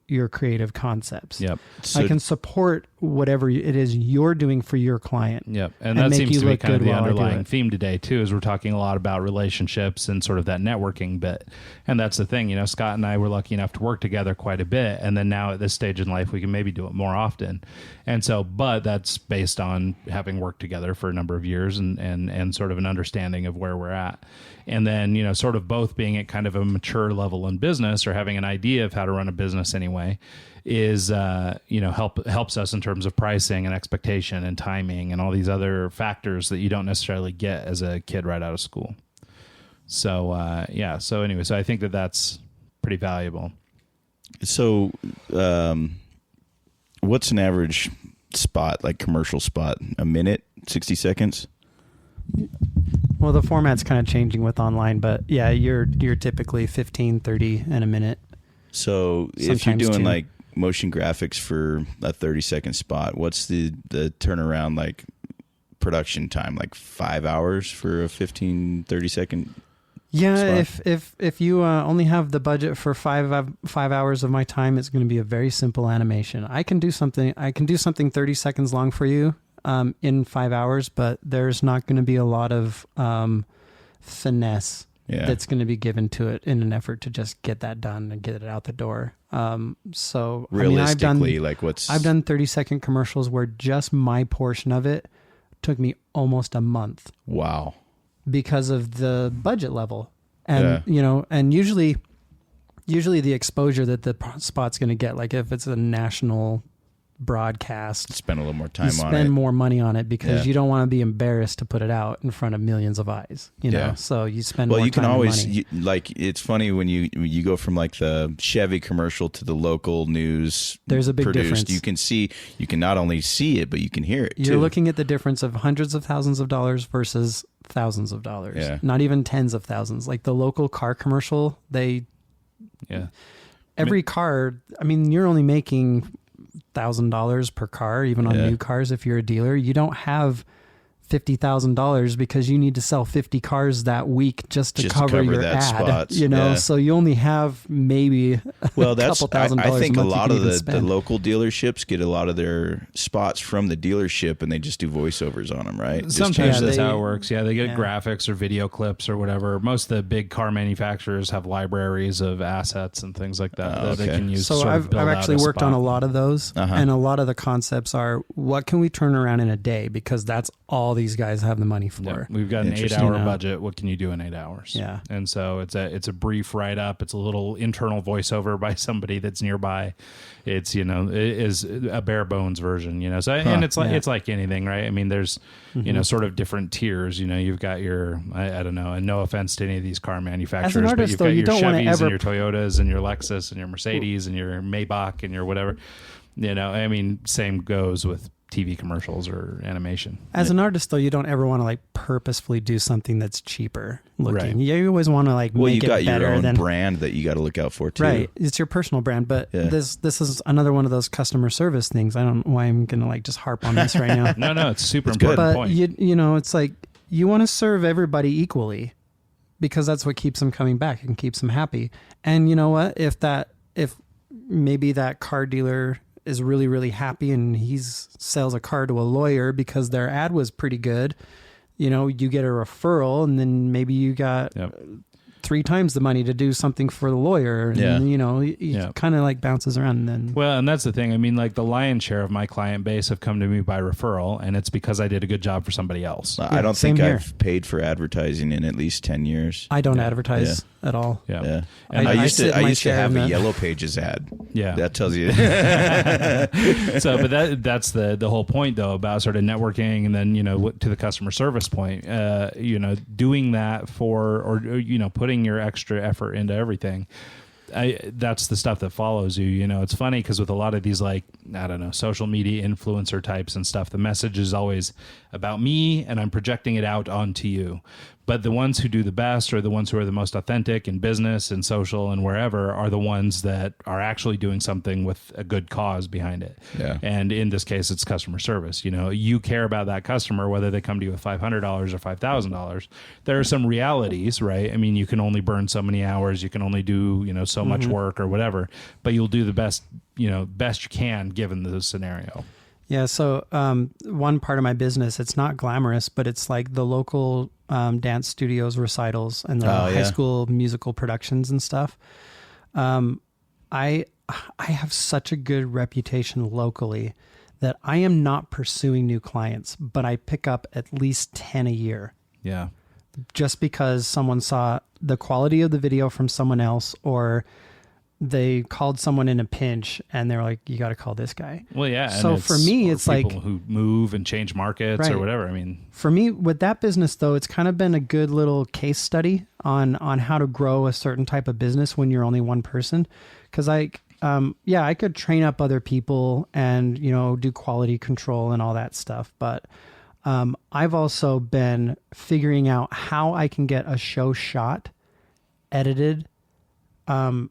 your creative concepts. Yep. So I can support whatever it is you're doing for your client. Yep. And that seems to be kind of the underlying it. theme today too, is we're talking a lot about relationships and sort of that networking bit. And that's the thing, Scott and I were lucky enough to work together quite a bit. And then now at this stage in life, we can maybe do it more often. And so, but that's based on having worked together for a number of years and sort of an understanding of where we're at. And then, sort of both being at kind of a mature level in business or having an idea of how to run a business anyway is, helps us in terms of pricing and expectation and timing and all these other factors that you don't necessarily get as a kid right out of school. So, So anyway, so I think that that's pretty valuable. So, what's an average spot, like commercial spot? A minute, 60 seconds? Well, the format's kind of changing with online, but yeah, you're typically 15, 30 in a minute. So if you're doing like motion graphics for a 30-second spot, what's the turnaround, like production time, like 5 hours for a 15, 30-second Yeah, spot? if you only have the budget for 5 hours of my time, it's going to be a very simple animation. I can do something 30 seconds long for you in 5 hours, but there's not going to be a lot of finesse that's going to be given to it in an effort to just get that done and get it out the door. So realistically, I've done 30-second commercials where just my portion of it took me almost a month. Wow. Because of the budget level. And, and usually the exposure that the spot's going to get, like if it's a national broadcast, spend a little more time on it. Spend more money on it because you don't want to be embarrassed to put it out in front of millions of eyes, so you spend more time. Well, you can always, it's funny when you go from like the Chevy commercial to the local news. There's a big difference. You can not only see it, but you can hear it You're looking at the difference of hundreds of thousands of dollars versus thousands of dollars, not even tens of thousands. Like the local car commercial, every car, you're only making $1,000 per car, even on new cars. If you're a dealer, you don't have $50,000 because you need to sell 50 cars that week just to cover your ad, spots. So you only have maybe a couple $1,000. I think a lot of the local dealerships get a lot of their spots from the dealership and they just do voiceovers on them, right? Sometimes that's how it works. Yeah, they get graphics or video clips or whatever. Most of the big car manufacturers have libraries of assets and things like that that they can use. So I've actually worked on a lot of those, and a lot of the concepts are, what can we turn around in a day? Because that's all these guys have the money for. Yeah, we've got an 8-hour budget. What can you do in 8 hours? Yeah. And so it's a brief write up. It's a little internal voiceover by somebody that's nearby. It's, it is a bare bones version, So, and it's like anything, right? There's, sort of different tiers, you've got your, I don't know, and no offense to any of these car manufacturers, but you've got your Chevys and your Toyotas and your Lexus and your Mercedes and your Maybach and your whatever, same goes with TV commercials or animation. As an artist, though, you don't ever want to like purposefully do something that's cheaper looking. Right. You always want to make it better. Well, you got your own brand that you got to look out for too. Right, it's your personal brand. But this is another one of those customer service things. I don't know why I'm going to just harp on this right now. No, it's super important point. It's like you want to serve everybody equally because that's what keeps them coming back and keeps them happy. And you know what? If maybe that car dealer is really, really happy and he sells a car to a lawyer because their ad was pretty good, you get a referral and then maybe you got 3 times the money to do something for the lawyer. And, kind of like bounces around. And then, well, and that's the thing. Like the lion's share of my client base have come to me by referral, and it's because I did a good job for somebody else. I don't think I've paid for advertising in at least 10 years. I don't advertise at all. Yeah. And I used to have a Yellow Pages ad. Yeah. That tells you. So, but that's the whole point though about sort of networking, and then, to the customer service point, doing that putting your extra effort into everything. That's the stuff that follows you. It's funny because with a lot of these, like, I don't know, social media influencer types and stuff, the message is always about me and I'm projecting it out onto you. But the ones who do the best, or the ones who are the most authentic in business and social and wherever, are the ones that are actually doing something with a good cause behind it. Yeah. And in this case, it's customer service. You know, you care about that customer, whether they come to you with $500 or $5,000. There are some realities, right? I mean, you can only burn so many hours, you can only do, you know, so much work or whatever, but you'll do the best, you know, best you can given the scenario. Yeah. So one part of my business, it's not glamorous, but it's like the local dance studios recitals and the high school musical productions and stuff. I have such a good reputation locally that I am not pursuing new clients, but I pick up at least 10 a year. Yeah. Just because someone saw the quality of the video from someone else, or they called someone in a pinch and they're like, you got to call this guy. Well, yeah. So for me, it's like people who move and change markets or whatever. I mean, for me with that business though, it's kind of been a good little case study on how to grow a certain type of business when you're only one person. Cause I could train up other people and, you know, do quality control and all that stuff. But, I've also been figuring out how I can get a show shot, edited, on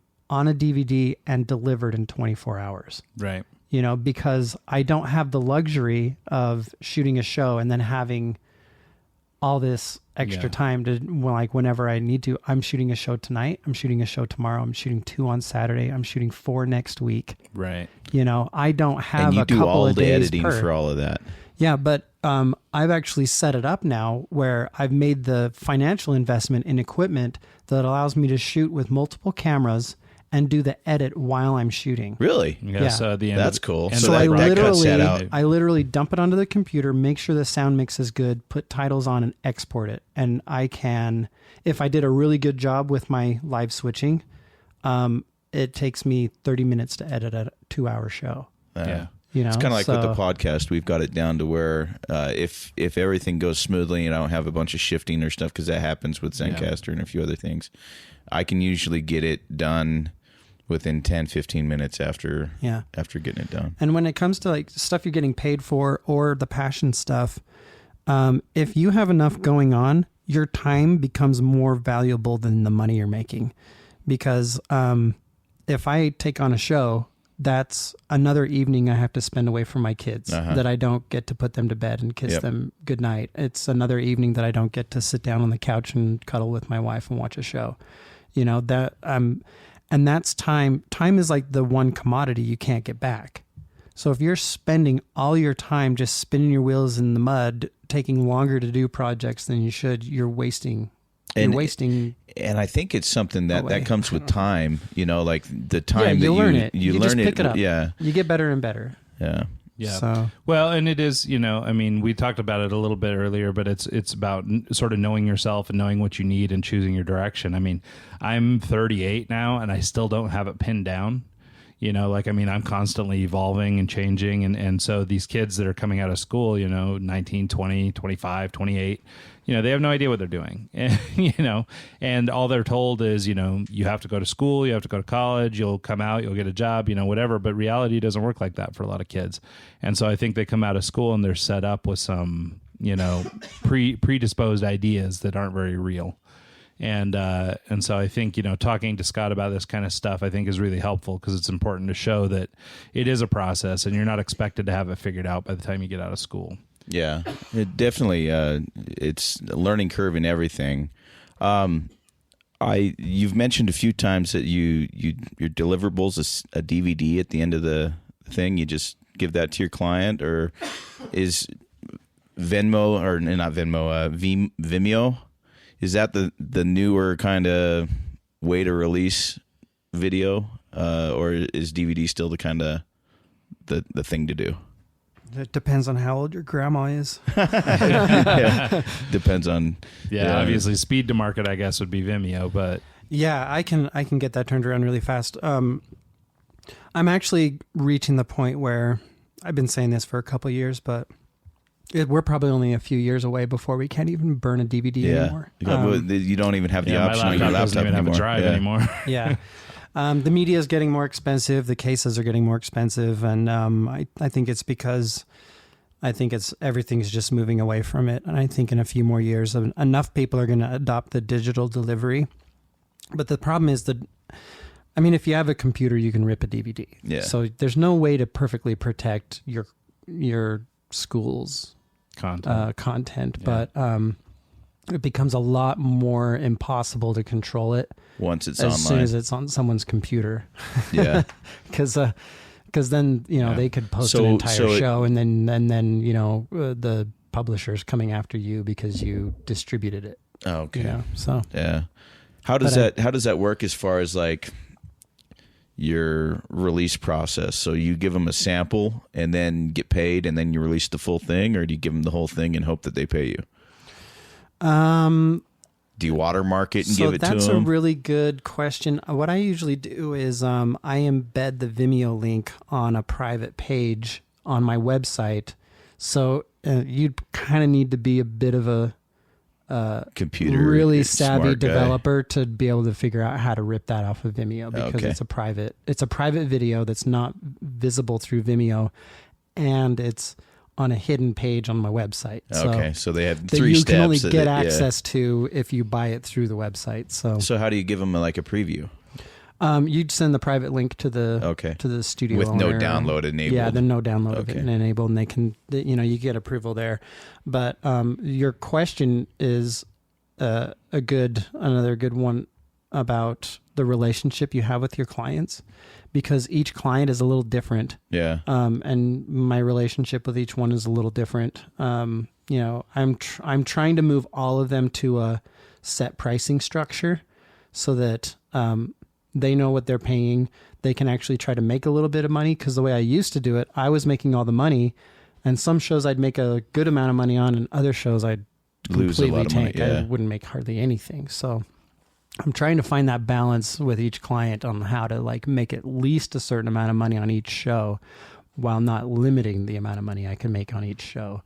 a DVD and delivered in 24 hours. Right. You know, because I don't have the luxury of shooting a show and then having all this extra time to, like, whenever I need to. I'm shooting a show tonight. I'm shooting a show tomorrow. I'm shooting 2 on Saturday. I'm shooting 4 next week. Right. You know, I don't have and you a do couple all of the days editing for all of that. Yeah, but I've actually set it up now where I've made the financial investment in equipment that allows me to shoot with multiple cameras and do the edit while I'm shooting. Really? Yeah. So the end That's cool. So I literally dump it onto the computer, make sure the sound mix is good, put titles on and export it. And I can, if I did a really good job with my live switching, it takes me 30 minutes to edit a 2-hour show. Yeah. You know, it's kind of like with the podcast. We've got it down to where if everything goes smoothly and I don't have a bunch of shifting or stuff, because that happens with Zencaster and a few other things, I can usually get it done within 10, 15 minutes after getting it done. And when it comes to like stuff you're getting paid for or the passion stuff, if you have enough going on, your time becomes more valuable than the money you're making. Because if I take on a show, that's another evening I have to spend away from my kids that I don't get to put them to bed and kiss them goodnight. It's another evening that I don't get to sit down on the couch and cuddle with my wife and watch a show. You know, that and that's time. Time is like the one commodity you can't get back. So if you're spending all your time just spinning your wheels in the mud, taking longer to do projects than you should, you're wasting. And I think it's something that comes with time, you know, like the time you that learn it. You learn just pick it up. Yeah. You get better and better. Yeah. Yeah. So. Well, and it is, you know, I mean, we talked about it a little bit earlier, but it's about sort of knowing yourself and knowing what you need and choosing your direction. I mean, I'm 38 now and I still don't have it pinned down. You know, like, I mean, I'm constantly evolving and changing. And so these kids that are coming out of school, you know, 19, 20, 25, 28, you know, they have no idea what they're doing, you know, and all they're told is, you know, you have to go to school, you have to go to college, you'll come out, you'll get a job, you know, whatever. But reality doesn't work like that for a lot of kids. And so I think they come out of school and they're set up with some, you know, predisposed ideas that aren't very real. And so I think, you know, talking to Scott about this kind of stuff, I think is really helpful because it's important to show that it is a process and you're not expected to have it figured out by the time you get out of school. Yeah, it definitely, it's a learning curve in everything. You've mentioned a few times that your deliverables is a DVD at the end of the thing. You just give that to your client, or is Venmo, or not Venmo, Vimeo? Is that the newer kind of way to release video, or is DVD still the kind of the thing to do? It depends on how old your grandma is. Yeah, depends on. Yeah, obviously, speed to market, I guess, would be Vimeo, but yeah, I can get that turned around really fast. I'm actually reaching the point where I've been saying this for a couple of years, but we're probably only a few years away before we can't even burn a DVD anymore. You don't even have the option on your laptop doesn't even anymore. have a drive anymore. Yeah. The media is getting more expensive. The cases are getting more expensive. And I think it's because I think everything's just moving away from it. And I think in a few more years, enough people are going to adopt the digital delivery. But the problem is if you have a computer, you can rip a DVD. Yeah. So there's no way to perfectly protect your school's content. Yeah. But it becomes a lot more impossible to control it once it's as online. soon as it's on someone's computer. Yeah. Because then they could post an entire show, and then the publisher's coming after you because you distributed it. Oh, okay. So yeah. How does that work as far as like your release process? So you give them a sample and then get paid, and then you release the full thing, or do you give them the whole thing and hope that they pay you? Do you watermark it and give it to them? So that's a really good question. What I usually do is I embed the Vimeo link on a private page on my website. So you'd kind of need to be a bit of a computer really savvy smart guy. Developer to be able to figure out how to rip that off of Vimeo, because it's a private video that's not visible through Vimeo, and it's on a hidden page on my website. So they have 3 steps. You can only get access to if you buy it through the website. So how do you give them like a preview? You'd send the private link to the studio with owner. no download enabled. Yeah, there's no download enabled, and they can, you get approval there. But your question is another good one about the relationship you have with your clients, because each client is a little different. Yeah. And my relationship with each one is a little different. I'm trying to move all of them to a set pricing structure so that they know what they're paying. They can actually try to make a little bit of money, because the way I used to do it, I was making all the money, and some shows I'd make a good amount of money on, and other shows I'd lose a lot of tank. money. Yeah. I wouldn't make hardly anything. So I'm trying to find that balance with each client on how to like make at least a certain amount of money on each show, while not limiting the amount of money I can make on each show.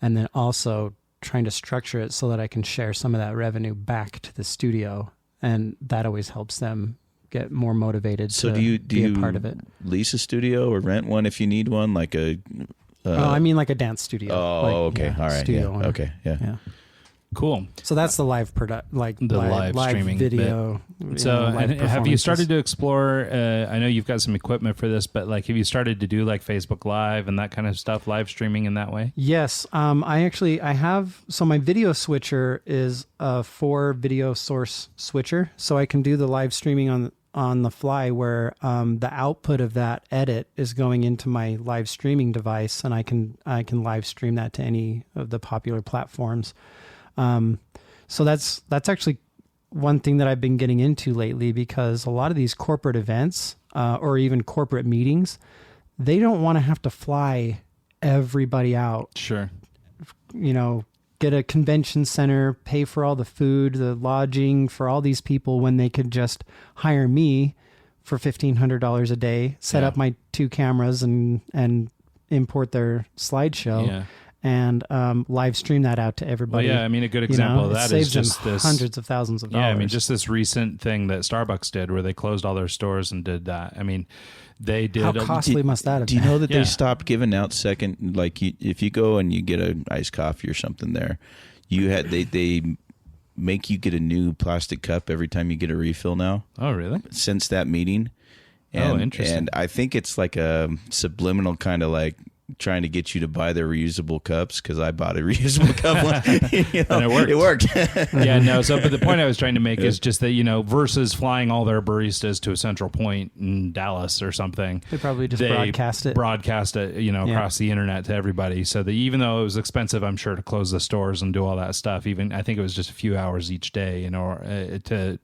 And then also trying to structure it so that I can share some of that revenue back to the studio. And that always helps them get more motivated to be a part of it. Lease a studio or rent one if you need one, like a... I mean like a dance studio. Oh, okay. All right. Studio owner. Okay. Yeah. Cool. So that's the live live streaming video. So have you started to explore, I know you've got some equipment for this, but like, have you started to do like Facebook Live and that kind of stuff, live streaming in that way? Yes. I have, so my video switcher is a 4 video source switcher. So I can do the live streaming on the fly, where the output of that edit is going into my live streaming device, and I can live stream that to any of the popular platforms. So that's actually one thing that I've been getting into lately, because a lot of these corporate events, or even corporate meetings, they don't want to have to fly everybody out. Sure. Get a convention center, pay for all the food, the lodging for all these people, when they could just hire me for $1,500 a day, set up my 2 cameras and import their slideshow. Yeah. And live stream that out to everybody. Well, yeah, I mean, a good example of that is just this hundreds of thousands of dollars. Yeah, I mean, just this recent thing that Starbucks did, where they closed all their stores and did that. I mean, they did. How costly must that have been? Do you know that they stopped giving out second? Like, if you go and you get an iced coffee or something there, they make you get a new plastic cup every time you get a refill now. Oh, really? Since that meeting. And, interesting. And I think it's like a subliminal kind of like trying to get you to buy their reusable cups, because I bought a reusable cup one. And it worked. Yeah, no. So, but the point I was trying to make is just that, versus flying all their baristas to a central point in Dallas or something, they probably just broadcast it across the internet to everybody. So that even though it was expensive, I'm sure, to close the stores and do all that stuff, even I think it was just a few hours each day, to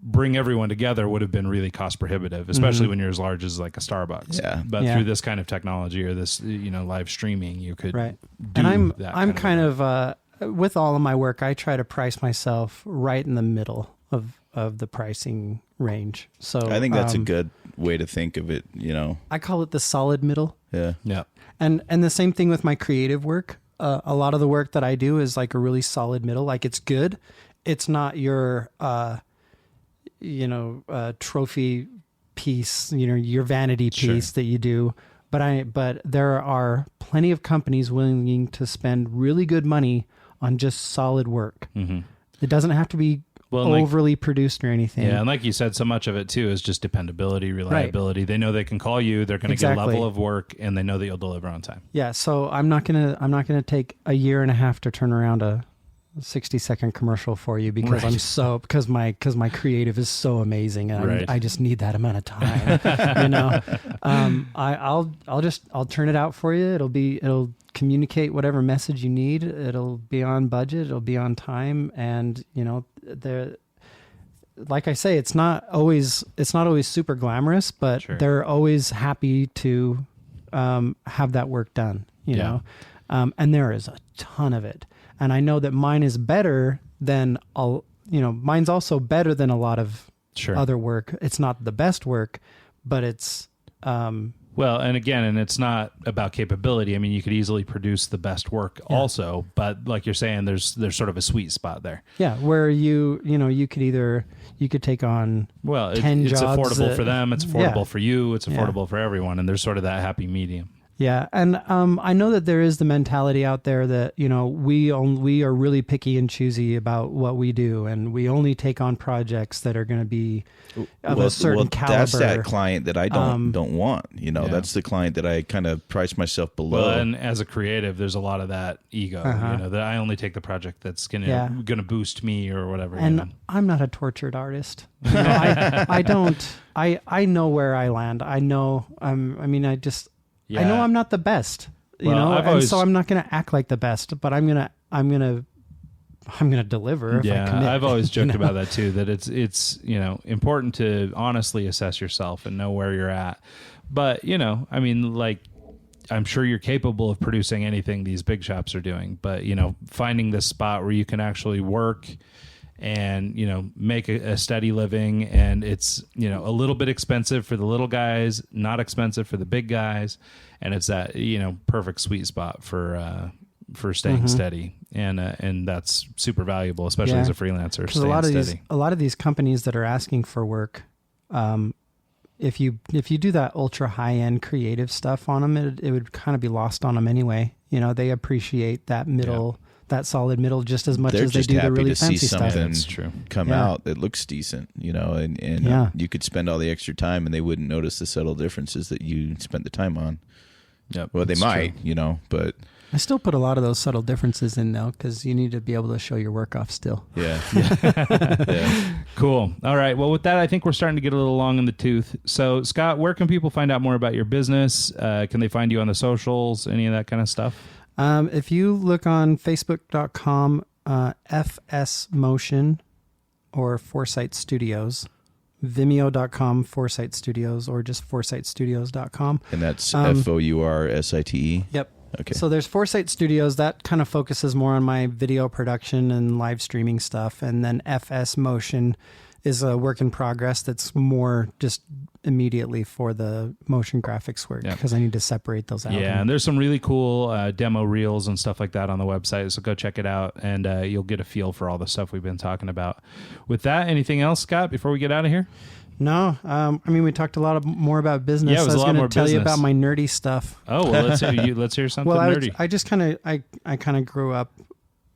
bring everyone together would have been really cost prohibitive, especially when you're as large as like a Starbucks. Yeah. But through this kind of technology, or this, live streaming, you could right. do and that. I'm kind of with all of my work, I try to price myself right in the middle of the pricing range. So I think that's a good way to think of it. I call it the solid middle. Yeah. Yeah. And the same thing with my creative work. A lot of the work that I do is like a really solid middle. Like, it's good. It's not your trophy piece, your vanity piece that you do, but there are plenty of companies willing to spend really good money on just solid work. Mm-hmm. It doesn't have to be overly produced or anything. Yeah, and like you said, so much of it too is just dependability, reliability. Right. They know they can call you, they're going to get a level of work, and they know that you'll deliver on time. Yeah, so I'm not gonna take a year and a half to turn around a 60-second commercial for you because because my creative is so amazing and I just need that amount of time. I'll turn it out for you. It'll communicate whatever message you need. It'll be on budget. It'll be on time. And like I say, it's not always super glamorous, but they're always happy to have that work done. You know, and there is a ton of it. And I know that mine is better than mine's also better than a lot of other work. It's not the best work, but it's well, and it's not about capability. I mean, you could easily produce the best work also, but like you're saying, there's sort of a sweet spot there. Yeah, where you could take on 10 it's jobs. It's affordable for them. It's affordable for you. It's affordable for everyone, and there's sort of that happy medium. Yeah, and I know that there is the mentality out there that we are really picky and choosy about what we do, and we only take on projects that are going to be of a certain caliber. That's that client that I don't want. That's the client that I kind of price myself below. Well, and as a creative, there's a lot of that ego. That I only take the project that's going to boost me or whatever. And I'm not a tortured artist. I don't. I know where I land. I know. I know I'm not the best, so I'm not going to act like the best, but I'm going to deliver if I commit. I've always joked about that too, that it's important to honestly assess yourself and know where you're at. But, I'm sure you're capable of producing anything these big shops are doing, but, finding this spot where you can actually work and make a steady living, and it's a little bit expensive for the little guys, not expensive for the big guys, and it's that perfect sweet spot for staying steady, and that's super valuable, especially as a freelancer. Because a lot of these companies that are asking for work, if you do that ultra high end creative stuff on them, it would kind of be lost on them anyway. They appreciate that middle. Yeah. That solid middle just as much as they do the really fancy stuff. That's true. Come out that looks decent, and you could spend all the extra time and they wouldn't notice the subtle differences that you spent the time on. Yep, well, they might, but I still put a lot of those subtle differences in though, because you need to be able to show your work off still. Yeah. Cool. All right. Well, with that, I think we're starting to get a little long in the tooth. So, Scott, where can people find out more about your business? Can they find you on the socials? Any of that kind of stuff? If you look on Facebook.com, FS Motion or Foursite Studios, Vimeo.com, Foursite Studios, or just FoursiteStudios.com. And that's Foursite? Yep. Okay. So there's Foursite Studios. That kind of focuses more on my video production and live streaming stuff. And then FS Motion is a work in progress that's more just immediately for the motion graphics work because I need to separate those out. Yeah, and there's some really cool demo reels and stuff like that on the website, so go check it out, and you'll get a feel for all the stuff we've been talking about. With that, anything else, Scott, before we get out of here? No, we talked a lot more about business. Yeah, it was a lot more tell business. You about my nerdy stuff. Oh, well, let's hear something nerdy. I just kind of grew up.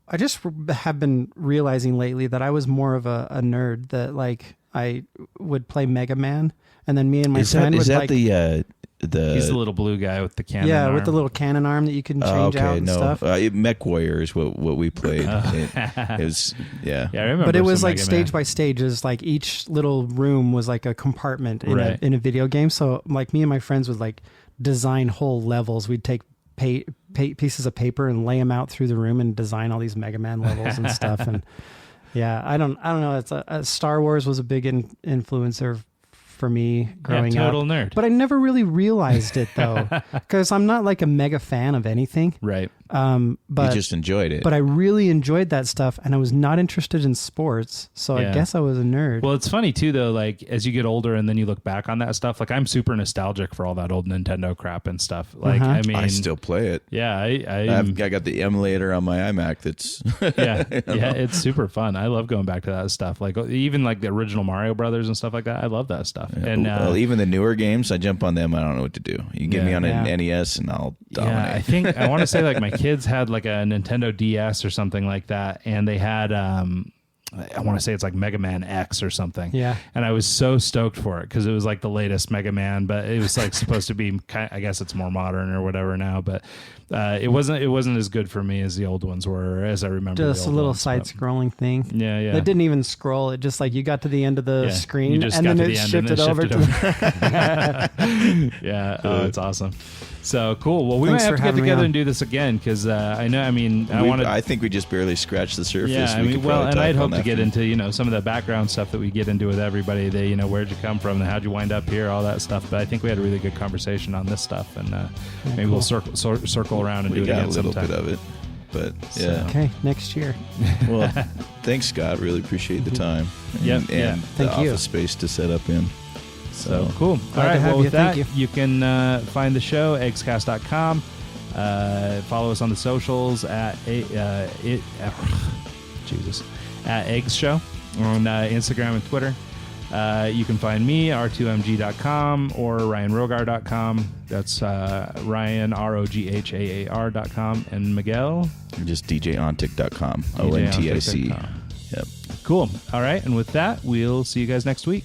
I just have been realizing lately that I was more of a nerd, that like I would play Mega Man, and then me and my friend would like... He's the little blue guy with the cannon arm. With the little cannon arm that you can change out and stuff. Mech Warrior is what we played. It was, I remember. But it was like Mega stage Man. by stage. It was like each little room was like a compartment in a video game. So like me and my friends would like design whole levels. We'd take pieces of paper and lay them out through the room and design all these Mega Man levels and stuff. And I don't know. It's Star Wars was a big influencer for me growing up. Total nerd. But I never really realized it though, because I'm not like a mega fan of anything. Right. But you just enjoyed it. But I really enjoyed that stuff, and I was not interested in sports, so I guess I was a nerd. Well, it's funny too, though. Like as you get older, and then you look back on that stuff. Like I'm super nostalgic for all that old Nintendo crap and stuff. Like I mean, I still play it. Yeah, I got the emulator on my iMac. That's it's super fun. I love going back to that stuff. Like even like the original Mario Brothers and stuff like that. I love that stuff. Yeah. And well, even the newer games, I jump on them. I don't know what to do. You get me on an NES, and I'll dominate. Yeah, I want to say like my kids had like a Nintendo DS or something like that, and they had I want to say it's like Mega Man X or something. Yeah. And I was so stoked for it because it was like the latest Mega Man, but it was like supposed to be I guess it's more modern or whatever now, but it wasn't as good for me as the old ones were, as I remember. Just a little side-scrolling thing. Yeah. It didn't even scroll. It just like you got to the end of the screen, and then it shifted over to Yeah. Oh, it's awesome. So cool. Well, we might have to get together and do this again because I know. I mean, I think we just barely scratched the surface. Yeah. I mean, and I'd hope to get into some of the background stuff that we get into with everybody. Where'd you come from? How'd you wind up here? All that stuff. But I think we had a really good conversation on this stuff, and maybe we'll circle around and do it again sometime. We got a little bit of it. But yeah. Okay, next year. Well, thanks, Scott. Really appreciate the time. And the office space to set up in. So cool. All right. Well, with that, you can find the show, eggscast.com. Follow us on the socials at Eggs Show on Instagram and Twitter. You can find me, r2mg.com or ryanrogar.com. That's Ryan, ROGHAAR.com. And Miguel? Just djontic.com. ONTIC. Yep. Cool. All right. And with that, we'll see you guys next week.